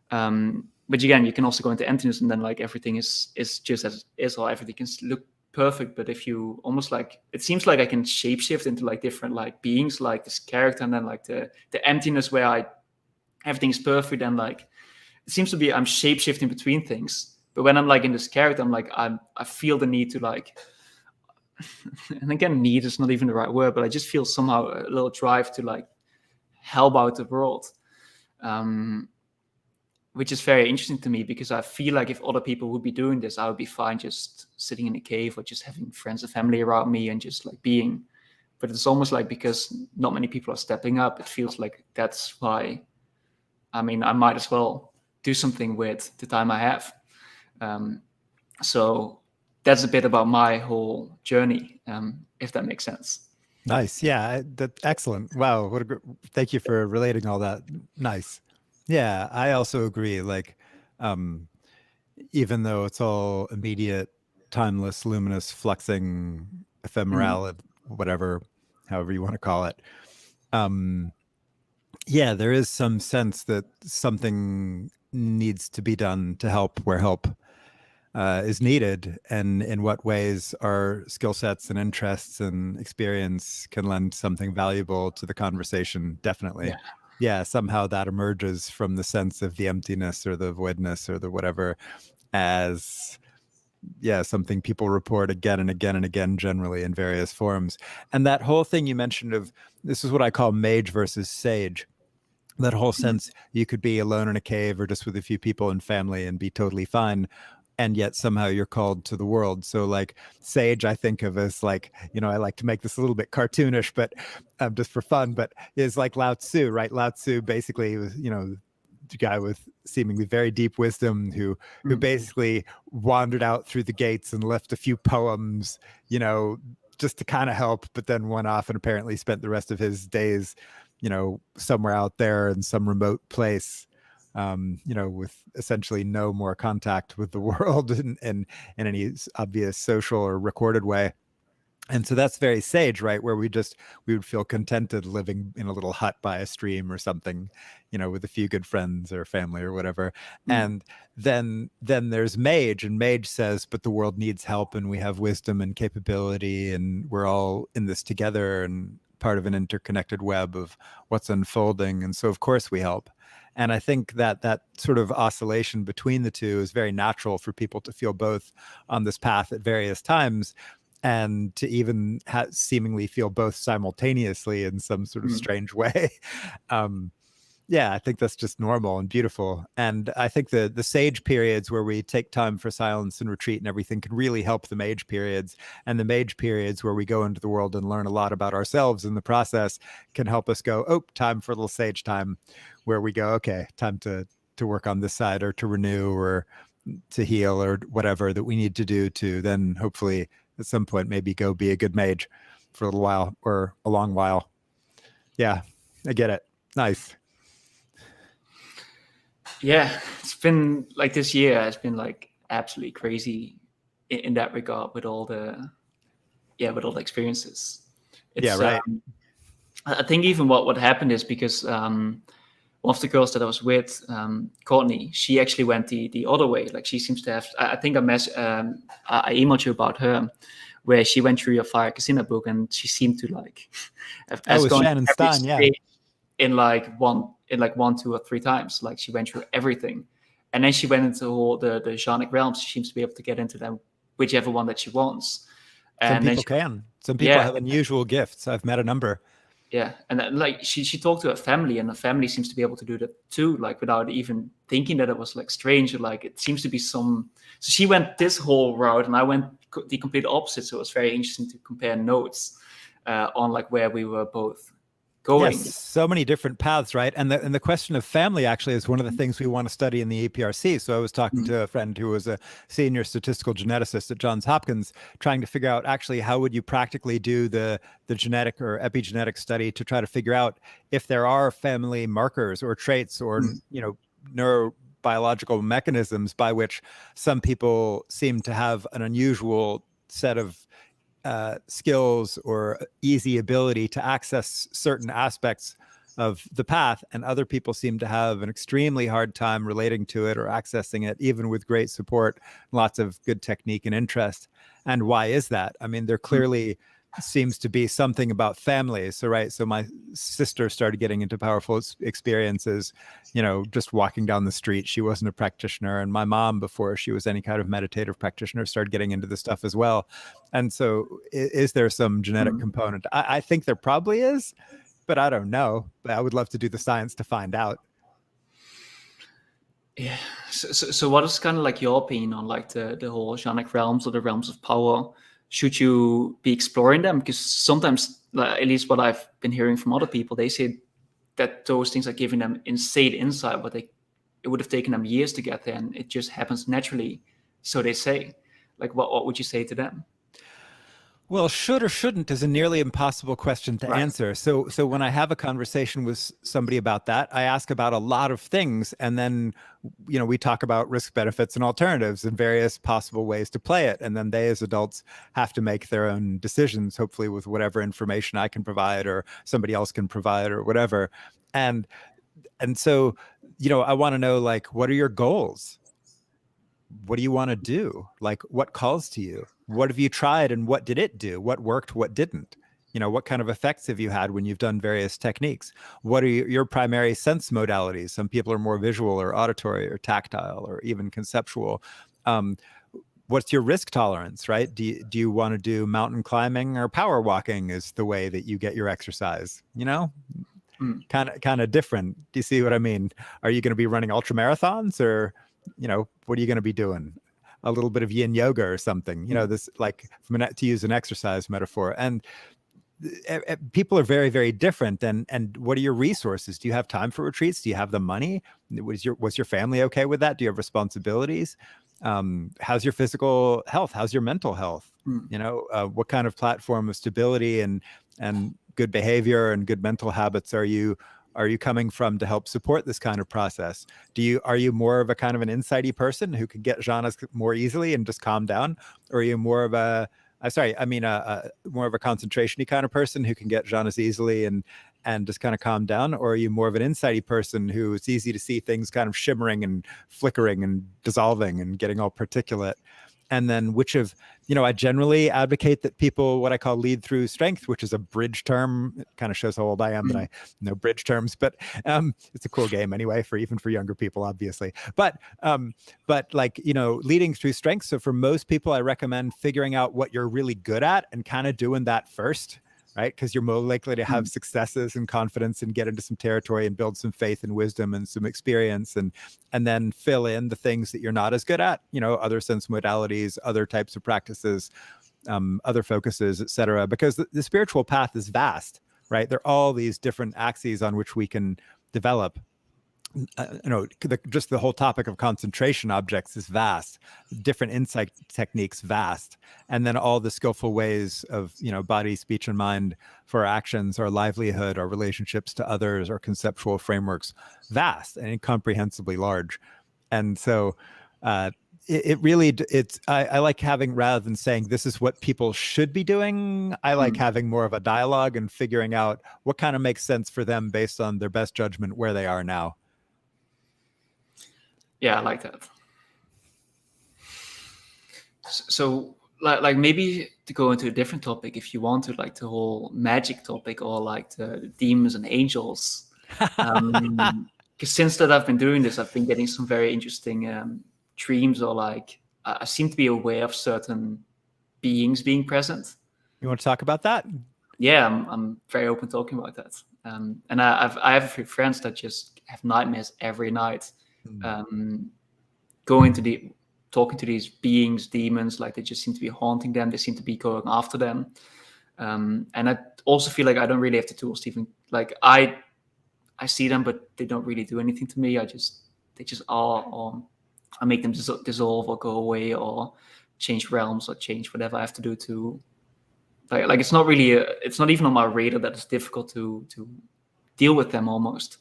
but again, you can also go into emptiness, and then like everything is just as it is, or everything can look perfect. But if you almost like, it seems like I can shapeshift into like different like beings, like this character, and then like the emptiness where everything is perfect, and like it seems to be I'm shapeshifting between things. But when I'm like in this character, I'm like I feel the need to like, and again, need is not even the right word, but I just feel somehow a little drive to like help out the world, which is very interesting to me, because I feel like if other people would be doing this, I would be fine just sitting in a cave or just having friends and family around me and just like being. But it's almost like, because not many people are stepping up, it feels like that's why, I mean, I might as well do something with the time I have. So that's a bit about my whole journey, if that makes sense.
Nice. Yeah, that's excellent. Wow. Thank you for relating all that. Nice. Yeah, I also agree. Like, even though it's all immediate, timeless, luminous, fluxing, ephemeral, whatever, however you want to call it. Yeah, there is some sense that something needs to be done to help where help is needed, and in what ways our skill sets and interests and experience can lend something valuable to the conversation. Definitely. Yeah, somehow that emerges from the sense of the emptiness or the voidness or the whatever as, yeah, something people report again and again and again, generally in various forms. And that whole thing you mentioned of, this is what I call mage versus sage. That whole sense, you could be alone in a cave or just with a few people and family and be totally fine, and yet somehow you're called to the world. So like sage, I think of as like, I like to make this a little bit cartoonish, but just for fun, but is like Lao Tzu, right? Lao Tzu basically was, the guy with seemingly very deep wisdom who basically wandered out through the gates and left a few poems, just to kind of help, but then went off and apparently spent the rest of his days, somewhere out there in some remote place, with essentially no more contact with the world in any obvious social or recorded way. And so that's very sage, right? Where we would feel contented living in a little hut by a stream or something, with a few good friends or family or whatever. And then there's mage, and mage says, but the world needs help, and we have wisdom and capability, and we're all in this together and part of an interconnected web of what's unfolding. And so of course we help. And I think that sort of oscillation between the two is very natural for people to feel both on this path at various times, and to even seemingly feel both simultaneously in some sort of strange way. Yeah, I think that's just normal and beautiful. And I think the sage periods where we take time for silence and retreat and everything can really help the mage periods. And the mage periods where we go into the world and learn a lot about ourselves in the process can help us go, oh, time for a little sage time, where we go, okay, time to work on this side, or to renew, or to heal, or whatever that we need to do to then hopefully at some point maybe go be a good mage. for a little while or a long while. Yeah, I get it. Nice.
Yeah, it's been like this year has been like absolutely crazy in that regard with all the experiences.
Yeah,
It's
right.
I think even what happened is because one of the girls that I was with, Courtney, she actually went the other way. Like she seems to have. I think I emailed you about her, where she went through your Fire Casino book, and she seemed to like
Oh,
has
with
gone through
Shannon
every
Stein, yeah.
stage in like one, 2, or 3 times. Like she went through everything, and then she went into all the Zhonic realms. She seems to be able to get into them, whichever one that she wants.
Some
And then
people
she,
can. Some people
yeah,
have unusual gifts. I've met a number.
yeah, and then, like she talked to her family, and the family seems to be able to do that too, like without even thinking that it was like strange, or like it seems to be some. So she went this whole route, and I went the complete opposite. So it was very interesting to compare notes on like where we were both
Yes,
going.
so many different paths, right? And the question of family actually is one of the things we want to study in the APRC. So I was talking to a friend who was a senior statistical geneticist at Johns Hopkins, trying to figure out actually how would you practically do the genetic or epigenetic study to try to figure out if there are family markers or traits or neurobiological mechanisms by which some people seem to have an unusual set of skills or easy ability to access certain aspects of the path, and other people seem to have an extremely hard time relating to it or accessing it, even with great support, lots of good technique and interest. And why is that? I mean, there clearly seems to be something about families. So, right. So my sister started getting into powerful experiences, just walking down the street. She wasn't a practitioner. And my mom, before she was any kind of meditative practitioner, started getting into this stuff as well. And so is there some genetic component? I think there probably is, but I don't know. But I would love to do the science to find out.
Yeah. So what is kind of like your opinion on like the whole Zhonic realms or the realms of power? Should you be exploring them? Because sometimes, like, at least what I've been hearing from other people, they say that those things are giving them insane insight, but it would have taken them years to get there, and it just happens naturally. So they say. Like, what would you say to them?
Well, should or shouldn't is a nearly impossible question to
Right.
answer. So when I have a conversation with somebody about that, I ask about a lot of things, and then we talk about risk benefits and alternatives and various possible ways to play it, and then they as adults have to make their own decisions, hopefully with whatever information I can provide or somebody else can provide or whatever. And so I want to know, like, what are your goals? What do you want to do? Like, what calls to you? What have you tried and what did it do? What worked, what didn't? What kind of effects have you had when you've done various techniques? What are your primary sense modalities? Some people are more visual or auditory or tactile or even conceptual. What's your risk tolerance, right? Do you want to do mountain climbing or power walking is the way that you get your exercise? Kind of different. Do you see what I mean? Are you going to be running ultra marathons, or what are you going to be doing? A little bit of yin yoga or something, this, like, to use an exercise metaphor. And people are very, very different. And what are your resources? Do you have time for retreats? Do you have the money? Was your family okay with that? Do you have responsibilities? How's your physical health? How's your mental health? What kind of platform of stability and good behavior and good mental habits are you coming from to help support this kind of process? Are you more of a kind of an insighty person who can get jhanas more easily and just calm down? Or are you more of more of a concentration-y kind of person who can get jhanas easily and just kind of calm down? Or are you more of an insighty person who it's easy to see things kind of shimmering and flickering and dissolving and getting all particulate? And then I generally advocate that people, what I call lead through strength, which is a bridge term. It kind of shows how old I am that I know bridge terms, but it's a cool game anyway, even for younger people, obviously. But like, leading through strength. So for most people, I recommend figuring out what you're really good at and kind of doing that first, right? Because you're more likely to have successes and confidence and get into some territory and build some faith and wisdom and some experience, and then fill in the things that you're not as good at, other sense modalities, other types of practices, other focuses, etc. Because the spiritual path is vast, right? There are all these different axes on which we can develop. just the whole topic of concentration objects is vast, different insight techniques vast, and then all the skillful ways of body, speech, and mind for actions, or livelihood, or relationships to others, or conceptual frameworks vast and incomprehensibly large. And so it really, I like having, rather than saying this is what people should be doing, I like having more of a dialogue and figuring out what kind of makes sense for them based on their best judgment where they are now.
Yeah, I like that. So like maybe to go into a different topic, if you want to, like the whole magic topic, or like the demons and angels. Because since that I've been doing this, I've been getting some very interesting dreams, or like I seem to be aware of certain beings being present.
You want to talk about that?
Yeah, I'm very open talking about that. And I have a few friends that just have nightmares every night, going to talking to these beings, demons. Like they just seem to be haunting them. They seem to be going after them. And I also feel like I don't really have the tools to even, like I see them, but they don't really do anything to me. They just are, or I make them dissolve or go away, or change realms, or change whatever I have to do to, like it's not really it's not even on my radar that it's difficult to deal with them almost.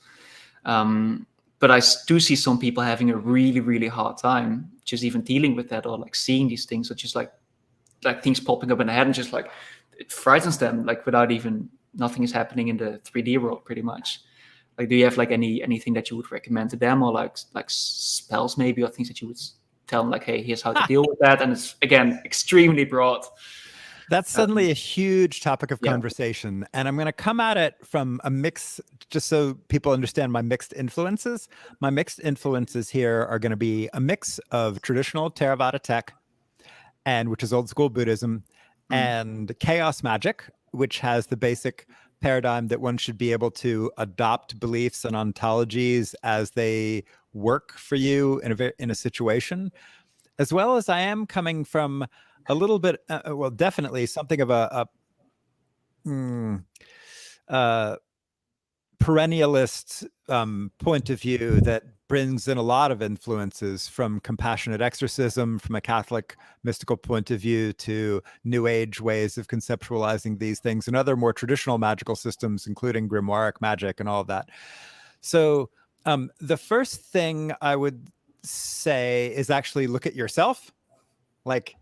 But I do see some people having a really, really hard time just even dealing with that, or like seeing these things, or just like things popping up in their head, and just like it frightens them, like without even, nothing is happening in the 3D world pretty much. Like, do you have like anything that you would recommend to them, or like spells maybe, or things that you would tell them, like, hey, here's how to deal with that? And it's, again, extremely broad.
That's suddenly a huge topic of conversation. And I'm going to come at it from a mix, just so people understand my mixed influences. My mixed influences here are going to be a mix of traditional Theravada tech, and which is old school Buddhism, and chaos magic, which has the basic paradigm that one should be able to adopt beliefs and ontologies as they work for you in a situation. As well as I am coming from a little bit, well, definitely something of a perennialist point of view that brings in a lot of influences from compassionate exorcism, from a Catholic mystical point of view, to New Age ways of conceptualizing these things, and other more traditional magical systems, including grimoire magic and all of that. So the first thing I would say is actually look at yourself. Like,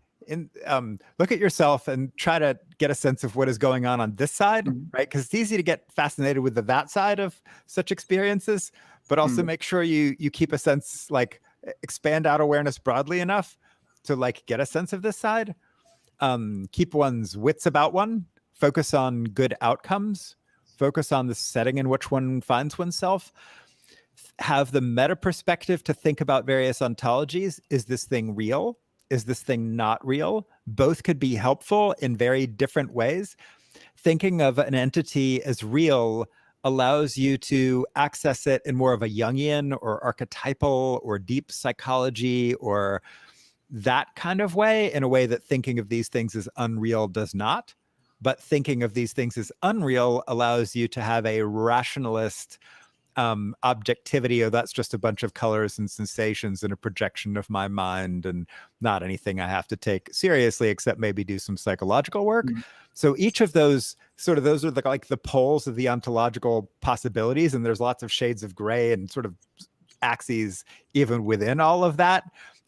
look at yourself and try to get a sense of what is going on this side, right? Because it's easy to get fascinated with that side of such experiences, but also make sure you keep a sense, like expand out awareness broadly enough to like get a sense of this side. Keep one's wits about one, focus on good outcomes, focus on the setting in which one finds oneself, have the meta perspective to think about various ontologies. Is this thing real? Is this thing not real? Both could be helpful in very different ways. Thinking of an entity as real allows you to access it in more of a Jungian or archetypal or deep psychology or that kind of way, in a way that thinking of these things as unreal does not. But thinking of these things as unreal allows you to have a rationalist objectivity, or that's just a bunch of colors and sensations and a projection of my mind, and not anything I have to take seriously, except maybe do some psychological work. So each of those those are like the poles of the ontological possibilities, and there's lots of shades of gray and sort of axes even within all of that,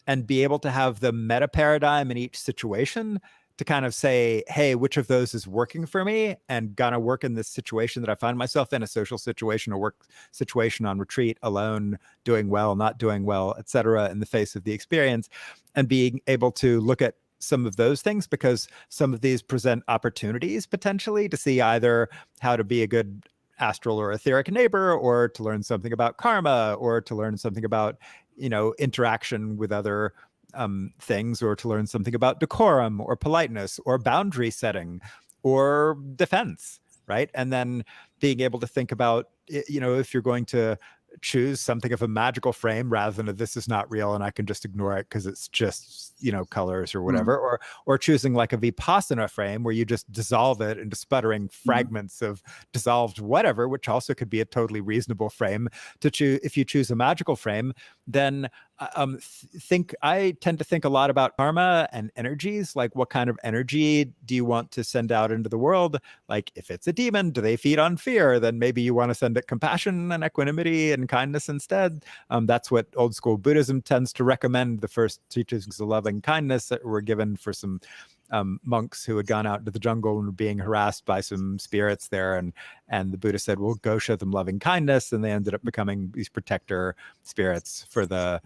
and be able to have the meta paradigm in each situation to kind of say, hey, which of those is working for me and gonna work in this situation that I find myself in, a social situation, a work situation, on retreat, alone, doing well, not doing well, etc., in the face of the experience, and being able to look at some of those things, because some of these present opportunities potentially to see either how to be a good astral or etheric neighbor, or to learn something about karma, or to learn something about, interaction with other things, or to learn something about decorum or politeness or boundary setting or defense, right? And then being able to think about, if you're going to choose something of a magical frame rather than this is not real and I can just ignore it because it's just, colors or whatever, or choosing like a Vipassana frame where you just dissolve it into sputtering fragments of dissolved whatever, which also could be a totally reasonable frame to choose. If you choose a magical frame, then I tend to think a lot about karma and energies. Like, what kind of energy do you want to send out into the world? Like, if it's a demon, do they feed on fear? Then maybe you want to send it compassion and equanimity and kindness instead. That's what old school Buddhism tends to recommend. The first teachings of loving kindness that were given for some monks who had gone out into the jungle and were being harassed by some spirits there, and the Buddha said, well, go show them loving kindness, and they ended up becoming these protector spirits for the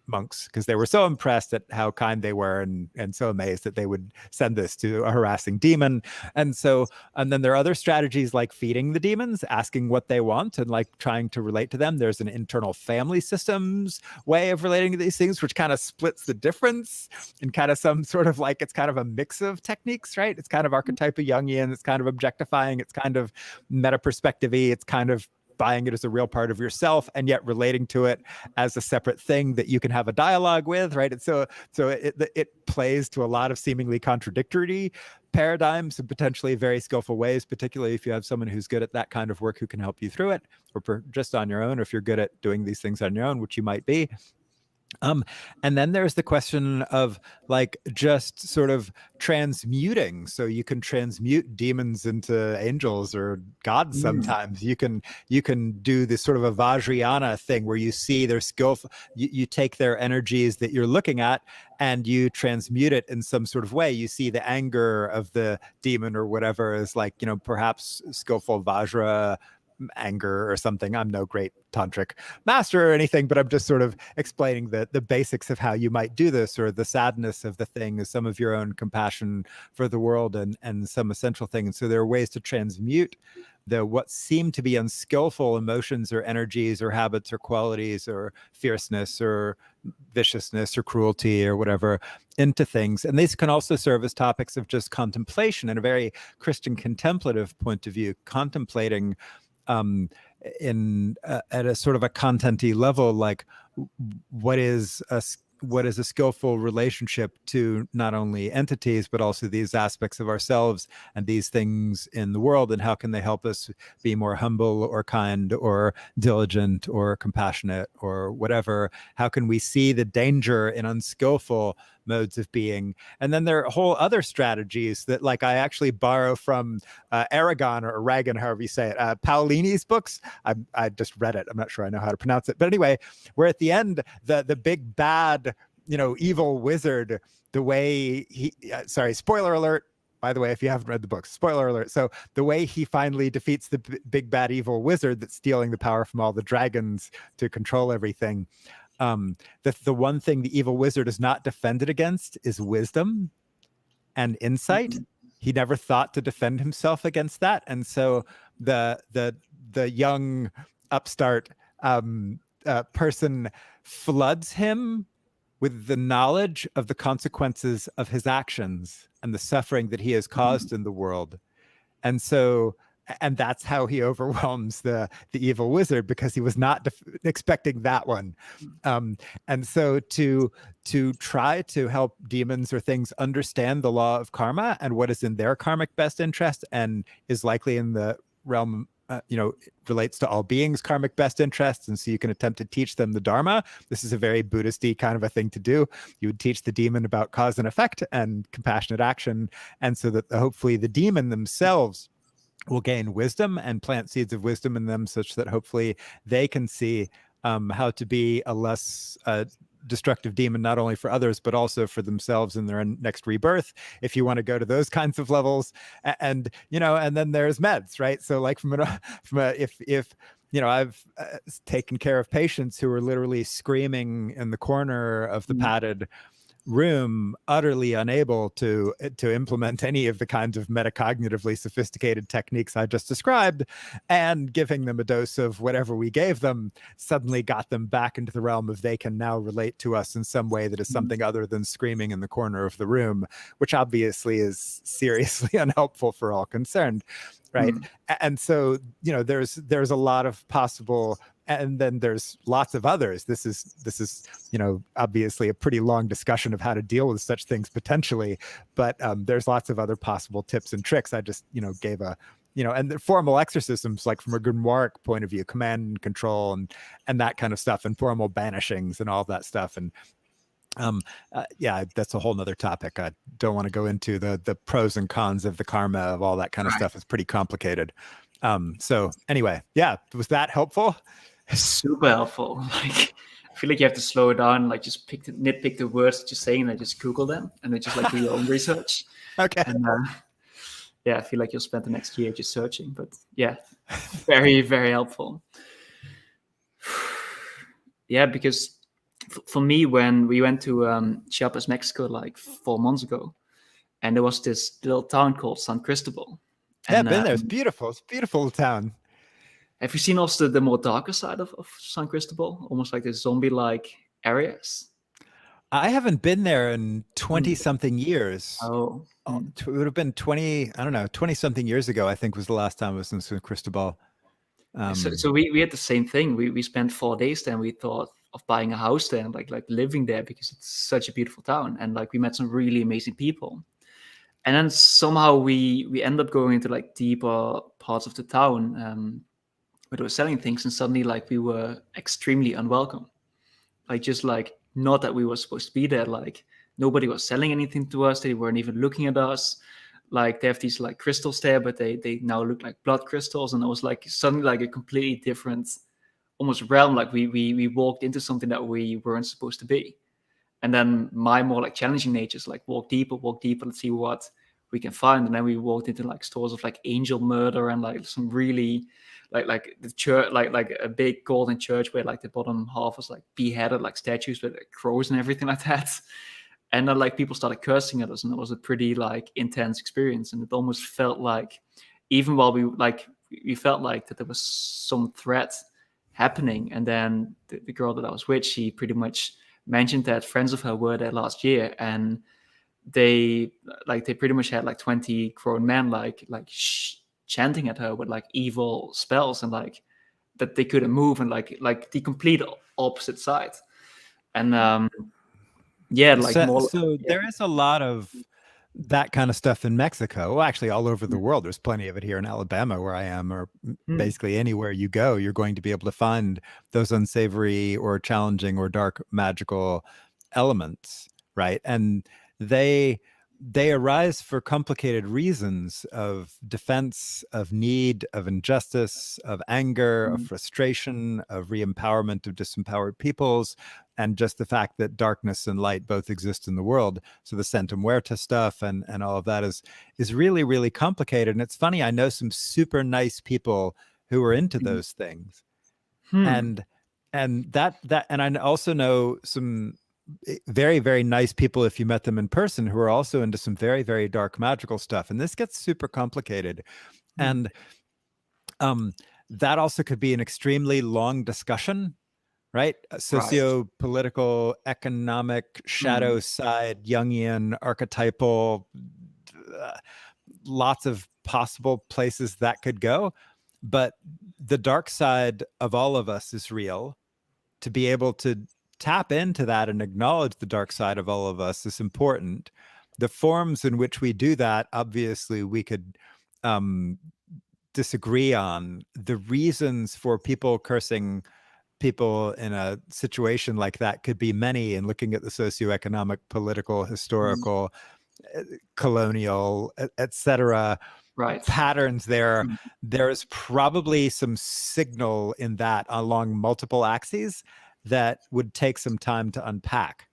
monks because they were so impressed at how kind they were and so amazed that they would send this to a harassing demon. And then there are other strategies like feeding the demons, asking what they want and like trying to relate to them. There's an internal family systems way of relating to these things, which kind of splits the difference and kind of some sort of like, it's kind of a mix of techniques, right? It's kind of archetypal Jungian, it's kind of objectifying, it's kind of meta perspective-y, it's kind of buying it as a real part of yourself and yet relating to it as a separate thing that you can have a dialogue with, right? And so it plays to a lot of seemingly contradictory paradigms in potentially very skillful ways, particularly if you have someone who's good at that kind of work who can help you through it, or just on your own, or if you're good at doing these things on your own, which you might be. And then there's the question of like just sort of transmuting. So you can transmute demons into angels or gods sometimes. You can do this sort of a Vajrayana thing where you see their skill, you take their energies that you're looking at and you transmute it in some sort of way. You see the anger of the demon or whatever is like, perhaps skillful Vajra anger or something. I'm no great tantric master or anything, but I'm just sort of explaining the basics of how you might do this, or the sadness of the thing is some of your own compassion for the world and some essential thing. And so there are ways to transmute what seem to be unskillful emotions or energies or habits or qualities or fierceness or viciousness or cruelty or whatever into things. And these can also serve as topics of just contemplation in a very Christian contemplative point of view, contemplating at a sort of a content-y level, like what is a skillful relationship to not only entities, but also these aspects of ourselves and these things in the world, and how can they help us be more humble or kind or diligent or compassionate or whatever? How can we see the danger in unskillful modes of being? And then there are whole other strategies that like I actually borrow from Aragon or Aragon, however you say it, Paolini's books. I just read it. I'm not sure I know how to pronounce it. But anyway, where at the end, the big bad, evil wizard, the way he, sorry, spoiler alert, by the way, if you haven't read the books, spoiler alert. So the way he finally defeats the big bad evil wizard that's stealing the power from all the dragons to control everything, the one thing the evil wizard is not defended against is wisdom and insight. He never thought to defend himself against that. And so the young upstart person floods him with the knowledge of the consequences of his actions and the suffering that he has caused in the world. And that's how he overwhelms the evil wizard, because he was not expecting that one. And so to try to help demons or things understand the law of karma and what is in their karmic best interest and is likely in the realm, relates to all beings' karmic best interests. And so you can attempt to teach them the Dharma. This is a very Buddhist-y kind of a thing to do. You would teach the demon about cause and effect and compassionate action. And so that hopefully the demon themselves will gain wisdom and plant seeds of wisdom in them, such that hopefully they can see how to be a less destructive demon, not only for others, but also for themselves in their next rebirth, if you want to go to those kinds of levels. And then there's meds, right? So like if I've taken care of patients who are literally screaming in the corner of the padded room, utterly unable to implement any of the kinds of metacognitively sophisticated techniques I just described, and giving them a dose of whatever we gave them suddenly got them back into the realm of they can now relate to us in some way that is something other than screaming in the corner of the room, which obviously is seriously unhelpful for all concerned, right? And so there's a lot of possible and then there's lots of others. This is obviously a pretty long discussion of how to deal with such things potentially, but there's lots of other possible tips and tricks. I just gave a and the formal exorcisms, like from a grimoire point of view, command and control and that kind of stuff, and formal banishings and all that stuff. And yeah, that's a whole nother topic. I don't want to go into the pros and cons of the karma of all that kind of stuff. It's pretty complicated. So anyway, yeah, was that helpful?
Super helpful. Like, I feel like you have to slow it down, like just nitpick the words that you're saying and just Google them and then just like do your own research.
Okay.
And yeah, I feel like you'll spend the next year just searching, but yeah, very, very helpful. Yeah, because for me, when we went to Chiapas, Mexico, like 4 months ago, and there was this little town called San Cristobal.
Yeah, I've been there. It's beautiful. It's a beautiful town.
Have you seen also the more darker side of San Cristobal? Almost like the zombie-like areas?
I haven't been there in 20-something years.
Oh.
It would have been 20-something years ago, I think, was the last time I was in San Cristobal.
So we had the same thing. We spent 4 days there, and we thought of buying a house there and like living there because it's such a beautiful town, and like we met some really amazing people. And then somehow we end up going into like deeper parts of the town where they were selling things, and suddenly like we were extremely unwelcome. Like just like not that we were supposed to be there. Like nobody was selling anything to us. They weren't even looking at us. Like they have these like crystals there, but they now look like blood crystals, and it was like suddenly like a completely different almost realm. Like we walked into something that we weren't supposed to be. And then my more like challenging natures like walk deeper, let's see what we can find. And then we walked into like stores of like angel murder and like some really like the church, like a big golden church where like the bottom half was like beheaded, like statues with like, crows and everything like that. And then like people started cursing at us, and it was a pretty like intense experience. And it almost felt like, even while we felt like that there was some threat happening. And then the girl that I was with, she pretty much mentioned that friends of her were there last year, and they pretty much had like 20 grown men chanting at her with like evil spells, and like that they couldn't move, and like the complete opposite side. And yeah, like
there is a lot of that kind of stuff in Mexico. Well, actually all over the world. There's plenty of it here in Alabama where I am, or basically anywhere you go, you're going to be able to find those unsavory or challenging or dark magical elements, right? And they arise for complicated reasons of defense, of need, of injustice, of anger, of frustration, of re-empowerment of disempowered peoples, and just the fact that darkness and light both exist in the world. So the Santa Muerta stuff and all of that is really, really complicated. And it's funny, I know some super nice people who are into those things. And that and I also know some very, very nice people, if you met them in person, who are also into some very, very dark magical stuff. And this gets super complicated. And that also could be an extremely long discussion, right? Socio-political, economic, shadow side, Jungian, archetypal, lots of possible places that could go. But the dark side of all of us is real. To be able to tap into that and acknowledge the dark side of all of us is important. The forms in which we do that, obviously, we could disagree on. The reasons for people cursing people in a situation like that could be many, and looking at the socioeconomic, political, historical, colonial, etc. patterns there. There's probably some signal in that along multiple axes that would take some time to unpack.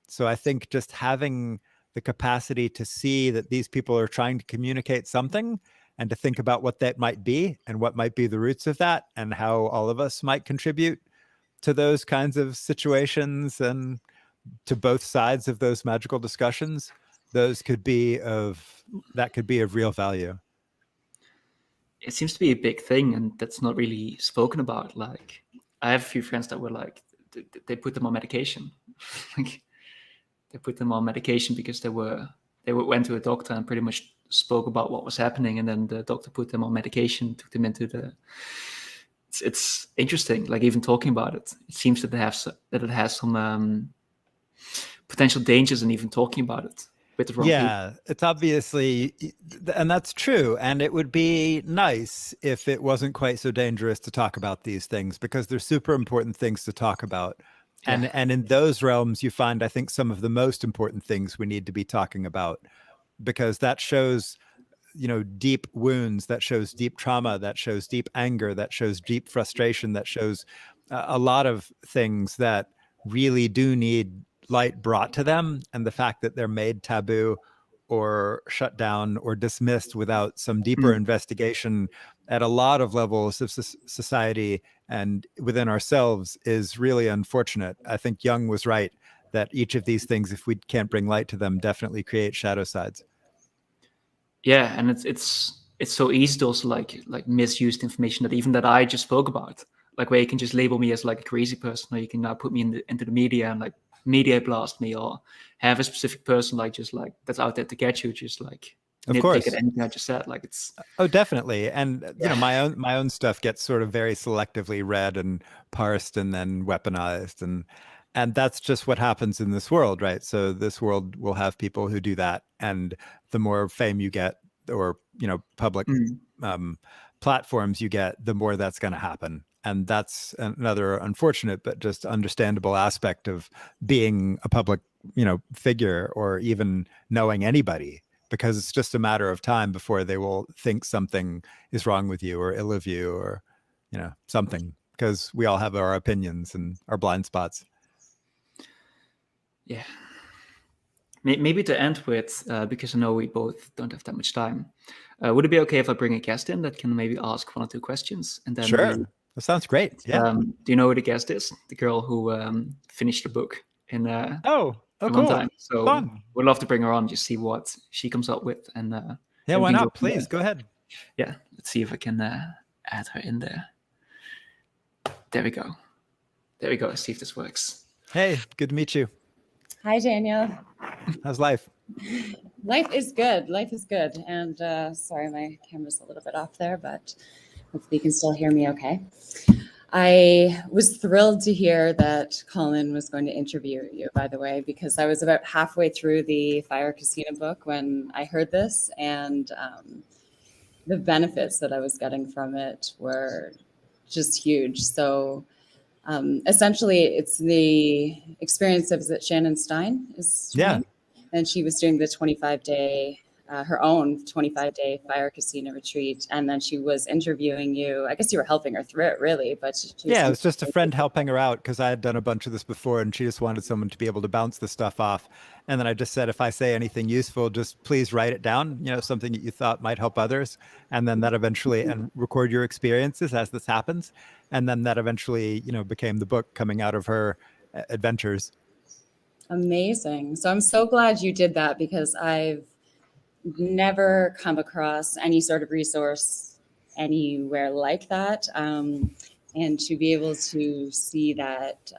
So I think just having the capacity to see that these people are trying to communicate something, and to think about what that might be and what might be the roots of that, and how all of us might contribute to those kinds of situations and to both sides of those magical discussions, could be of real value.
It seems to be a big thing, and that's not really spoken about. Like I have a few friends that were like, they put them on medication. Like they put them on medication because they went to a doctor and pretty much spoke about what was happening, and then the doctor put them on medication, took them into it's interesting. Like even talking about it, it seems that it has some potential dangers in even talking about it with the wrong people.
Yeah, it's obviously, and that's true. And it would be nice if it wasn't quite so dangerous to talk about these things, because they're super important things to talk about.
Yeah.
And in those realms, you find, I think, some of the most important things we need to be talking about, because that shows, deep wounds, that shows deep trauma, that shows deep anger, that shows deep frustration, that shows a lot of things that really do need light brought to them. And the fact that they're made taboo or shut down or dismissed without some deeper investigation at a lot of levels of society and within ourselves is really unfortunate. I think Jung was right that each of these things, if we can't bring light to them, definitely create shadow sides.
Yeah, and it's so easy to also like misused information that I just spoke about, like where you can just label me as like a crazy person, or you can now put me into the media and like media blast me, or have a specific person like just like that's out there to get you, just like
Of
nitpick at
course.
anything I just said. Like it's
Oh, definitely. And
yeah.
my own stuff gets sort of very selectively read and parsed and then weaponized, and that's just what happens in this world, right? So this world will have people who do that, and the more fame you get, or public platforms you get, the more that's going to happen. And that's another unfortunate but just understandable aspect of being a public figure, or even knowing anybody, because it's just a matter of time before they will think something is wrong with you or ill of you, or something, because we all have our opinions and our blind spots.
Yeah. Maybe to end with, because I know we both don't have that much time, would it be okay if I bring a guest in that can maybe ask 1 or 2 questions, and then
Sure, that sounds great. Yeah.
do you know who the guest is? The girl who finished the book in
Oh,
in one
cool.
time. So
Fun.
we'd love to bring her on, just see what she comes up with, and
Yeah,
we
why
can go
not?
from there.
Please go ahead.
Yeah, let's see if I can add her in there. There we go. There we go. Let's see if this works.
Hey, good to meet you.
Hi, Daniel.
How's life?
Life is good. Life is good. And sorry, my camera's a little bit off there, but hopefully you can still hear me okay. I was thrilled to hear that Colin was going to interview you, by the way, because I was about halfway through the Fire Casino book when I heard this, and the benefits that I was getting from it were just huge. So essentially, it's the experience of, is it Shannon Stein? Is her name? And she was doing the 25-day, her own 25-day Fire Casino retreat. And then she was interviewing you. I guess you were helping her through it, really. But
yeah, it was just a friend helping her out, because I had done a bunch of this before, and she just wanted someone to be able to bounce the stuff off. And then I just said, if I say anything useful, just please write it down, something that you thought might help others. And then that eventually, and record your experiences as this happens. And then that eventually, became the book coming out of her adventures.
Amazing. So I'm so glad you did that, because I've never come across any sort of resource anywhere like that. And to be able to see that,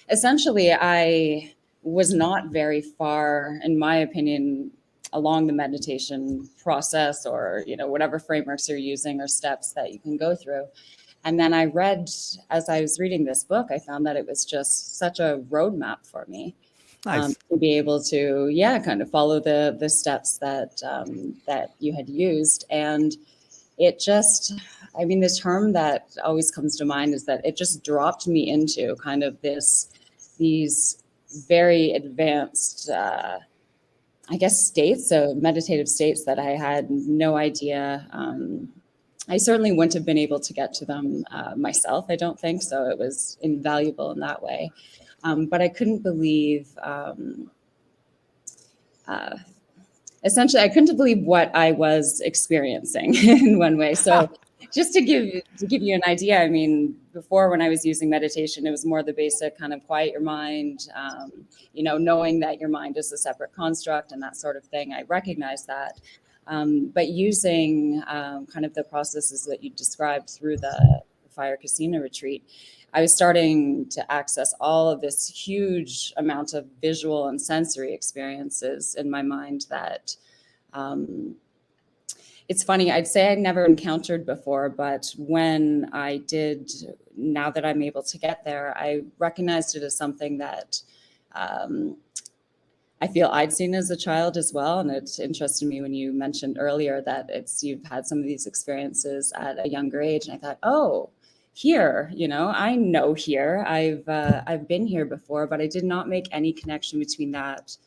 essentially, I was not very far, in my opinion, along the meditation process, or, whatever frameworks you're using or steps that you can go through. And then I read, as I was reading this book, I found that it was just such a roadmap for me.
Nice.
To be able to, kind of follow the steps that that you had used. And it just, the term that always comes to mind is that it just dropped me into kind of these very advanced, states, so meditative states that I had no idea. I certainly wouldn't have been able to get to them myself, I don't think. So it was invaluable in that way. But I couldn't believe, essentially, I couldn't believe what I was experiencing in one way. So just to give you an idea, before, when I was using meditation, it was more the basic kind of quiet your mind, knowing that your mind is a separate construct and that sort of thing. I recognize that. But using kind of the processes that you described through the Fire Casino retreat, I was starting to access all of this huge amount of visual and sensory experiences in my mind that it's funny, I'd say I'd never encountered before, but when I did, now that I'm able to get there, I recognized it as something that I feel I'd seen as a child as well. And it interested me when you mentioned earlier that you've had some of these experiences at a younger age. And I thought, oh, here, I know here. I've been here before, but I did not make any connection between that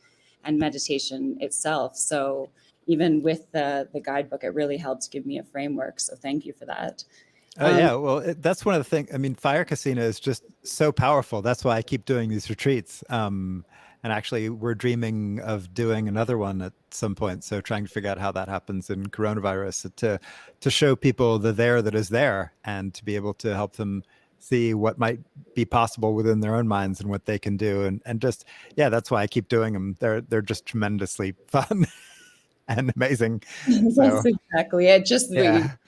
and meditation itself. So even with the guidebook, it really helped give me a framework. So thank you for that.
Yeah, well, that's one of the things. I mean, Fire Casino is just so powerful. That's why I keep doing these retreats. And actually, we're dreaming of doing another one at some point. So trying to figure out how that happens in coronavirus to show people the there that is there, and to be able to help them see what might be possible within their own minds and what they can do. And just, yeah, that's why I keep doing them. They're just tremendously fun and amazing.
That's exactly it. Just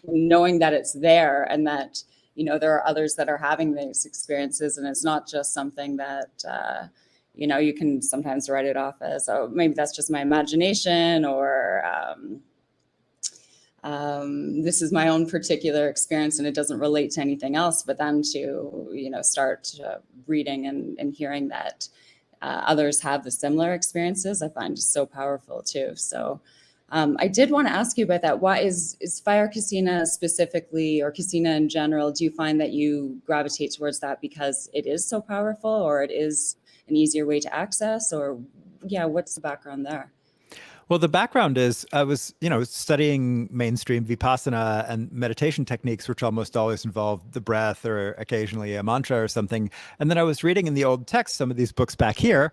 knowing that it's there, and that, there are others that are having these experiences, and it's not just something that, you can sometimes write it off as, oh, maybe that's just my imagination, or this is my own particular experience and it doesn't relate to anything else. But then to, start reading and hearing that others have the similar experiences, I find so powerful too. So I did want to ask you about that. Why is Fire Casino specifically, or Casino in general, do you find that you gravitate towards that because it is so powerful, or it is an easier way to access, or what's the background there?
Well, the background is I was, studying mainstream Vipassana and meditation techniques, which almost always involve the breath or occasionally a mantra or something. And then I was reading in the old text some of these books back here,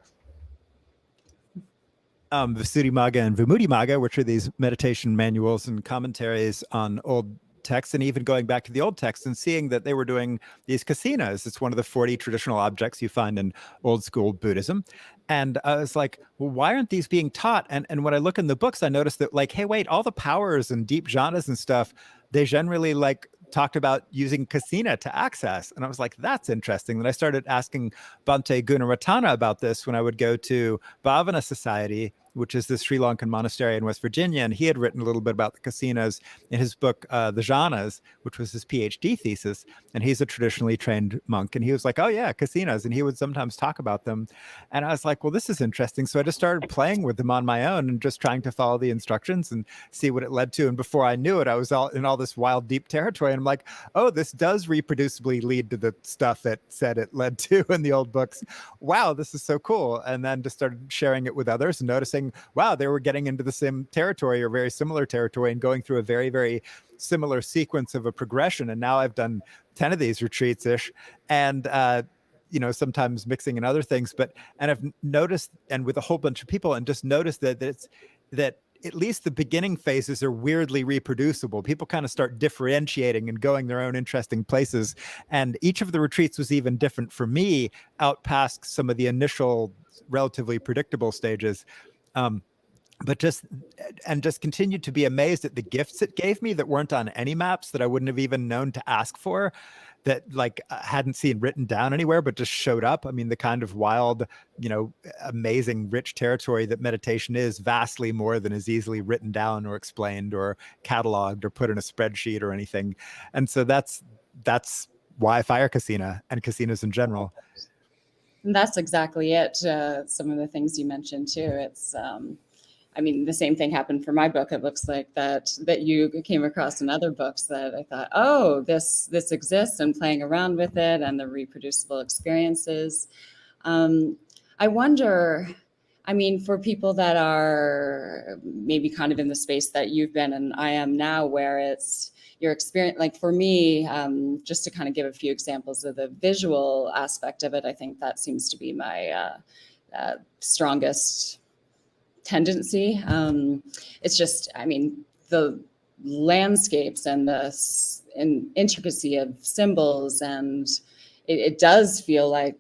Visuddhimagga and Vimudimagga, which are these meditation manuals and commentaries on old texts, and even going back to the old text and seeing that they were doing these kasinas. It's one of the 40 traditional objects you find in old school Buddhism. And I was like, well, why aren't these being taught? And when I look in the books, I noticed that, like, hey, wait, all the powers and deep jhanas and stuff, they generally talked about using kasina to access. And I was like, that's interesting. Then I started asking Bhante Gunaratana about this when I would go to Bhavana Society, which is this Sri Lankan monastery in West Virginia. And he had written a little bit about the kasinas in his book, The Jhanas, which was his PhD thesis. And he's a traditionally trained monk. And he was like, oh yeah, kasinas. And he would sometimes talk about them. And I was like, well, this is interesting. So I just started playing with them on my own and just trying to follow the instructions and see what it led to. And before I knew it, I was all in all this wild, deep territory. And I'm like, oh, this does reproducibly lead to the stuff that said it led to in the old books. Wow, this is so cool. And then just started sharing it with others and noticing, wow, they were getting into the same territory or very similar territory and going through a very, very similar sequence of a progression. And now I've done 10 of these retreats-ish, and sometimes mixing in other things, and I've noticed, and with a whole bunch of people, and just noticed that at least the beginning phases are weirdly reproducible. People kind of start differentiating and going their own interesting places. And each of the retreats was even different for me, out past some of the initial relatively predictable stages. But just continued to be amazed at the gifts it gave me that weren't on any maps, that I wouldn't have even known to ask for, that hadn't seen written down anywhere, but just showed up. I mean, the kind of wild, amazing, rich territory that meditation is, vastly more than is easily written down or explained or cataloged or put in a spreadsheet or anything. And so that's why Fire Casino and casinos in general.
And that's exactly it. Some of the things you mentioned too. It's, the same thing happened for my book. It looks like that you came across in other books that I thought, oh, this exists, and playing around with it and the reproducible experiences. I wonder, for people that are maybe kind of in the space that you've been and I am now, where it's your experience, like for me, just to kind of give a few examples of the visual aspect of it, I think that seems to be my strongest tendency. It's just, the landscapes and the intricacy of symbols, and it does feel like,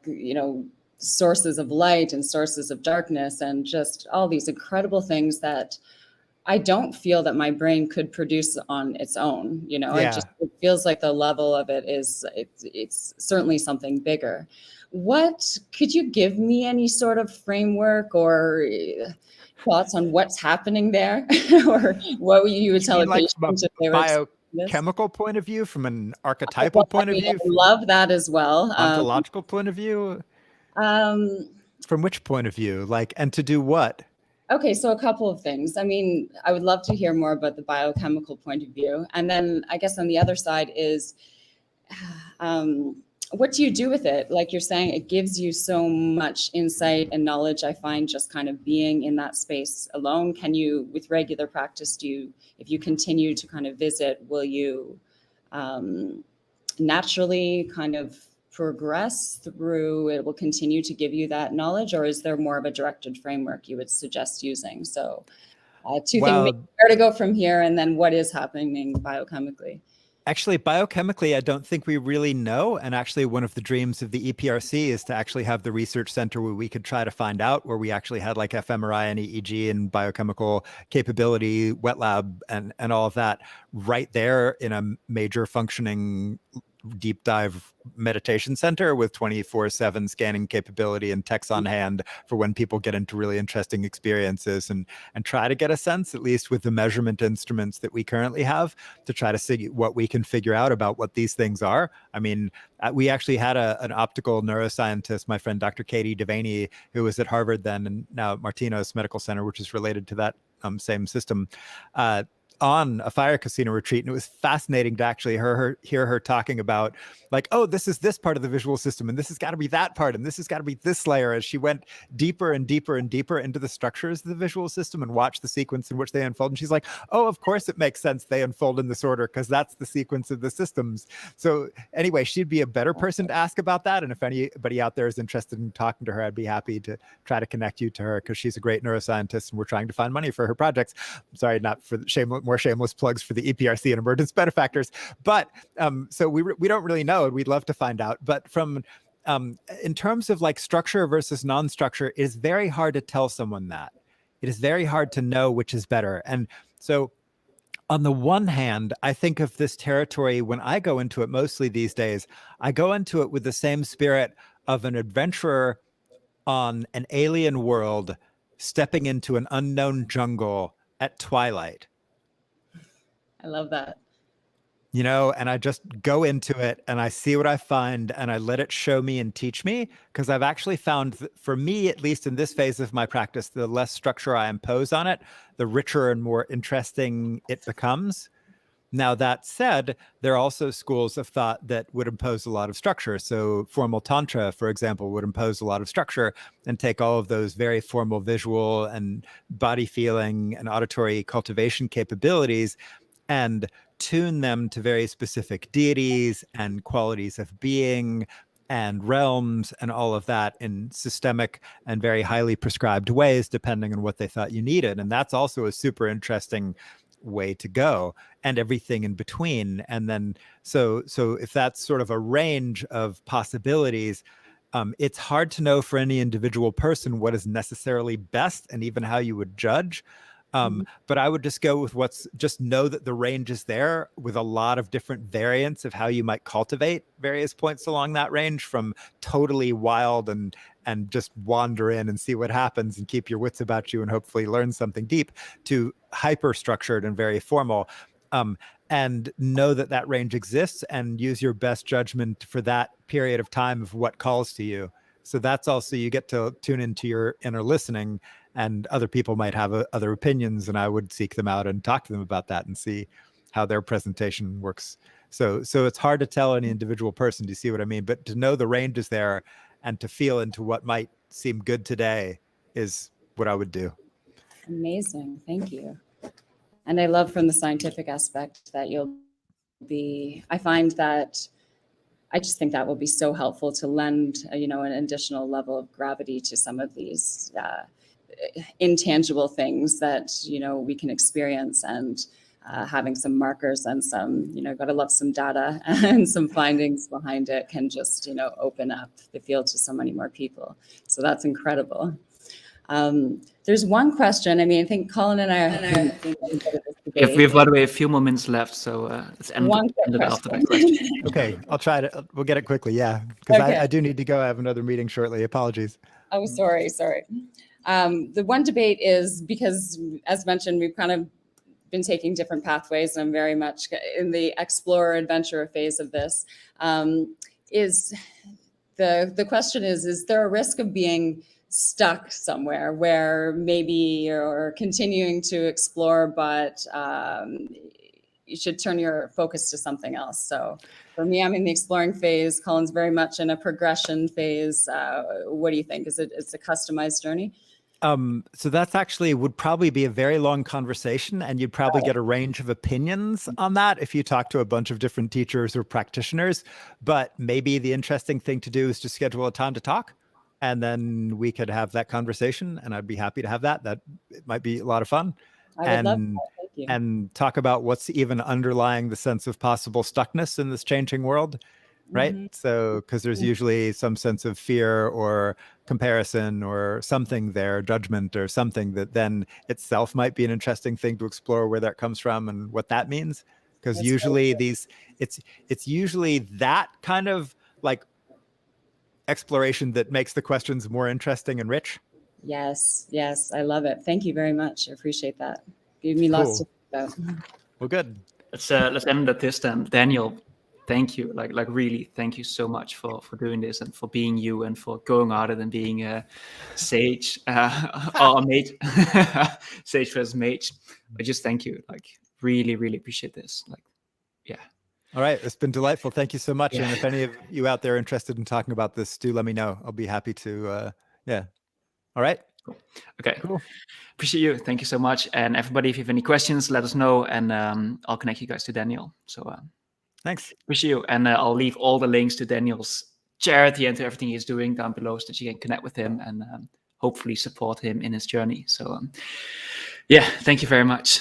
sources of light and sources of darkness, and just all these incredible things that I don't feel that my brain could produce on its own. It feels like the level of it is, it's certainly something bigger. What could you give me any sort of framework, or thoughts on what's happening there, or what you would tell a
like
patient
from
if they
a
were this?
biochemical point of view, from an archetypal point of view,
I love that as well.
ontological point of view?
Um,
From which point of view? Like, and to do what?
Okay, so a couple of things. I mean, I would love to hear more about the biochemical point of view. And then I guess on the other side is, what do you do with it? Like you're saying, it gives you so much insight and knowledge. I find just kind of being in that space alone. Can you, with regular practice, if you continue to kind of visit, will you naturally kind of progress through, it will continue to give you that knowledge, or is there more of a directed framework you would suggest using? So two things, where to go from here, and then what is happening biochemically?
Actually, biochemically, I don't think we really know. And actually, one of the dreams of the EPRC is to actually have the research center where we could try to find out, where we actually had like fMRI and EEG and biochemical capability, wet lab, and all of that right there in a major functioning deep dive meditation center with 24/7 scanning capability and techs on hand for when people get into really interesting experiences, and try to get a sense, at least with the measurement instruments that we currently have, to try to see what we can figure out about what these things are. I mean, we actually had an optical neuroscientist, my friend Dr. Katie Devaney, who was at Harvard then and now at Martinez Medical Center, which is related to that same system, on a fire casino retreat. And it was fascinating to actually hear her talking about, like, oh, this is this part of the visual system, and this has got to be that part, and this has got to be this layer, as she went deeper and deeper and deeper into the structures of the visual system and watched the sequence in which they unfold. And she's like, oh, of course it makes sense they unfold in this order, because that's the sequence of the systems. So anyway, she'd be a better person to ask about that. And if anybody out there is interested in talking to her, I'd be happy to try to connect you to her, because she's a great neuroscientist and we're trying to find money for her projects. Sorry, not for more shameless plugs for the EPRC and emergence benefactors, but so we don't really know. We'd love to find out. But from in terms of like structure versus non-structure, it is very hard to tell someone that. It is very hard to know which is better. And so on the one hand, I think of this territory, when I go into it mostly these days, I go into it with the same spirit of an adventurer on an alien world stepping into an unknown jungle at twilight.
I love that.
You know, and I just go into it and I see what I find and I let it show me and teach me, because I've actually found that for me, at least in this phase of my practice, the less structure I impose on it, the richer and more interesting it becomes. Now, that said, there are also schools of thought that would impose a lot of structure. So formal Tantra, for example, would impose a lot of structure and take all of those very formal visual and body feeling and auditory cultivation capabilities and tune them to very specific deities and qualities of being and realms and all of that in systemic and very highly prescribed ways, depending on what they thought you needed. And that's also a super interesting way to go, and everything in between. And then so if that's sort of a range of possibilities, it's hard to know for any individual person what is necessarily best and even how you would judge. But I would just go with just know that the range is there, with a lot of different variants of how you might cultivate various points along that range, from totally wild and just wander in and see what happens and keep your wits about you and hopefully learn something deep, to hyper structured and very formal. And know that that range exists and use your best judgment for that period of time of what calls to you. So that's also, you get to tune into your inner listening, and other people might have other opinions, and I would seek them out and talk to them about that and see how their presentation works. So it's hard to tell any individual person, do you see what I mean? But to know the range is there and to feel into what might seem good today is what I would do.
Amazing. Thank you. And I love from the scientific aspect that I find that I just think that will be so helpful to lend, an additional level of gravity to some of these intangible things that, we can experience, and having some markers and some, gotta love some data and some findings behind it can just, open up the field to so many more people. So that's incredible. There's one question. I mean, I think Colin and I are.
If we have, by the way, a few more minutes left, so let's end it after that question.
Okay, I'll try to. We'll get it quickly. Yeah, because I do need to go. I have another meeting shortly. Apologies.
Oh, sorry. The one debate is because, as mentioned, we've kind of been taking different pathways, and I'm very much in the explorer adventurer phase of this. Is the question is there a risk of being stuck somewhere where maybe you're continuing to explore, but you should turn your focus to something else? So for me, I'm in the exploring phase. Colin's very much in a progression phase. What do you think? It's a customized journey?
So that's actually would probably be a very long conversation, and you'd probably get a range of opinions on that if you talk to a bunch of different teachers or practitioners. But maybe the interesting thing to do is to schedule a time to talk, and then we could have that conversation, and I'd be happy to have that. That it might be a lot of fun.
I would love that. Thank you.
And talk about what's even underlying the sense of possible stuckness in this changing world. Right.
Mm-hmm.
So, because there's usually some sense of fear or comparison or something there, judgment or something that then itself might be an interesting thing to explore where that comes from and what that means. Because usually it's usually that kind of like exploration that makes the questions more interesting and rich.
Yes, I love it. Thank you very much. I appreciate that. Gave me lots to think about.
Well, good.
Let's end at this then. Daniel, thank you. Like really, thank you so much for doing this and for being you and for going out and being a sage or a mage, sage versus mage. I just thank you. Like really, really appreciate this. Like, yeah.
All right. It's been delightful. Thank you so much.
Yeah.
And if any of you out there are interested in talking about this, do let me know. I'll be happy to, yeah. All right.
Cool. Okay.
Cool.
Appreciate you. Thank you so much. And everybody, if you have any questions, let us know, and I'll connect you guys to Daniel. So
thanks.
Appreciate you. And I'll leave all the links to Daniel's charity and to everything he's doing down below so that you can connect with him and hopefully support him in his journey. So yeah, thank you very much.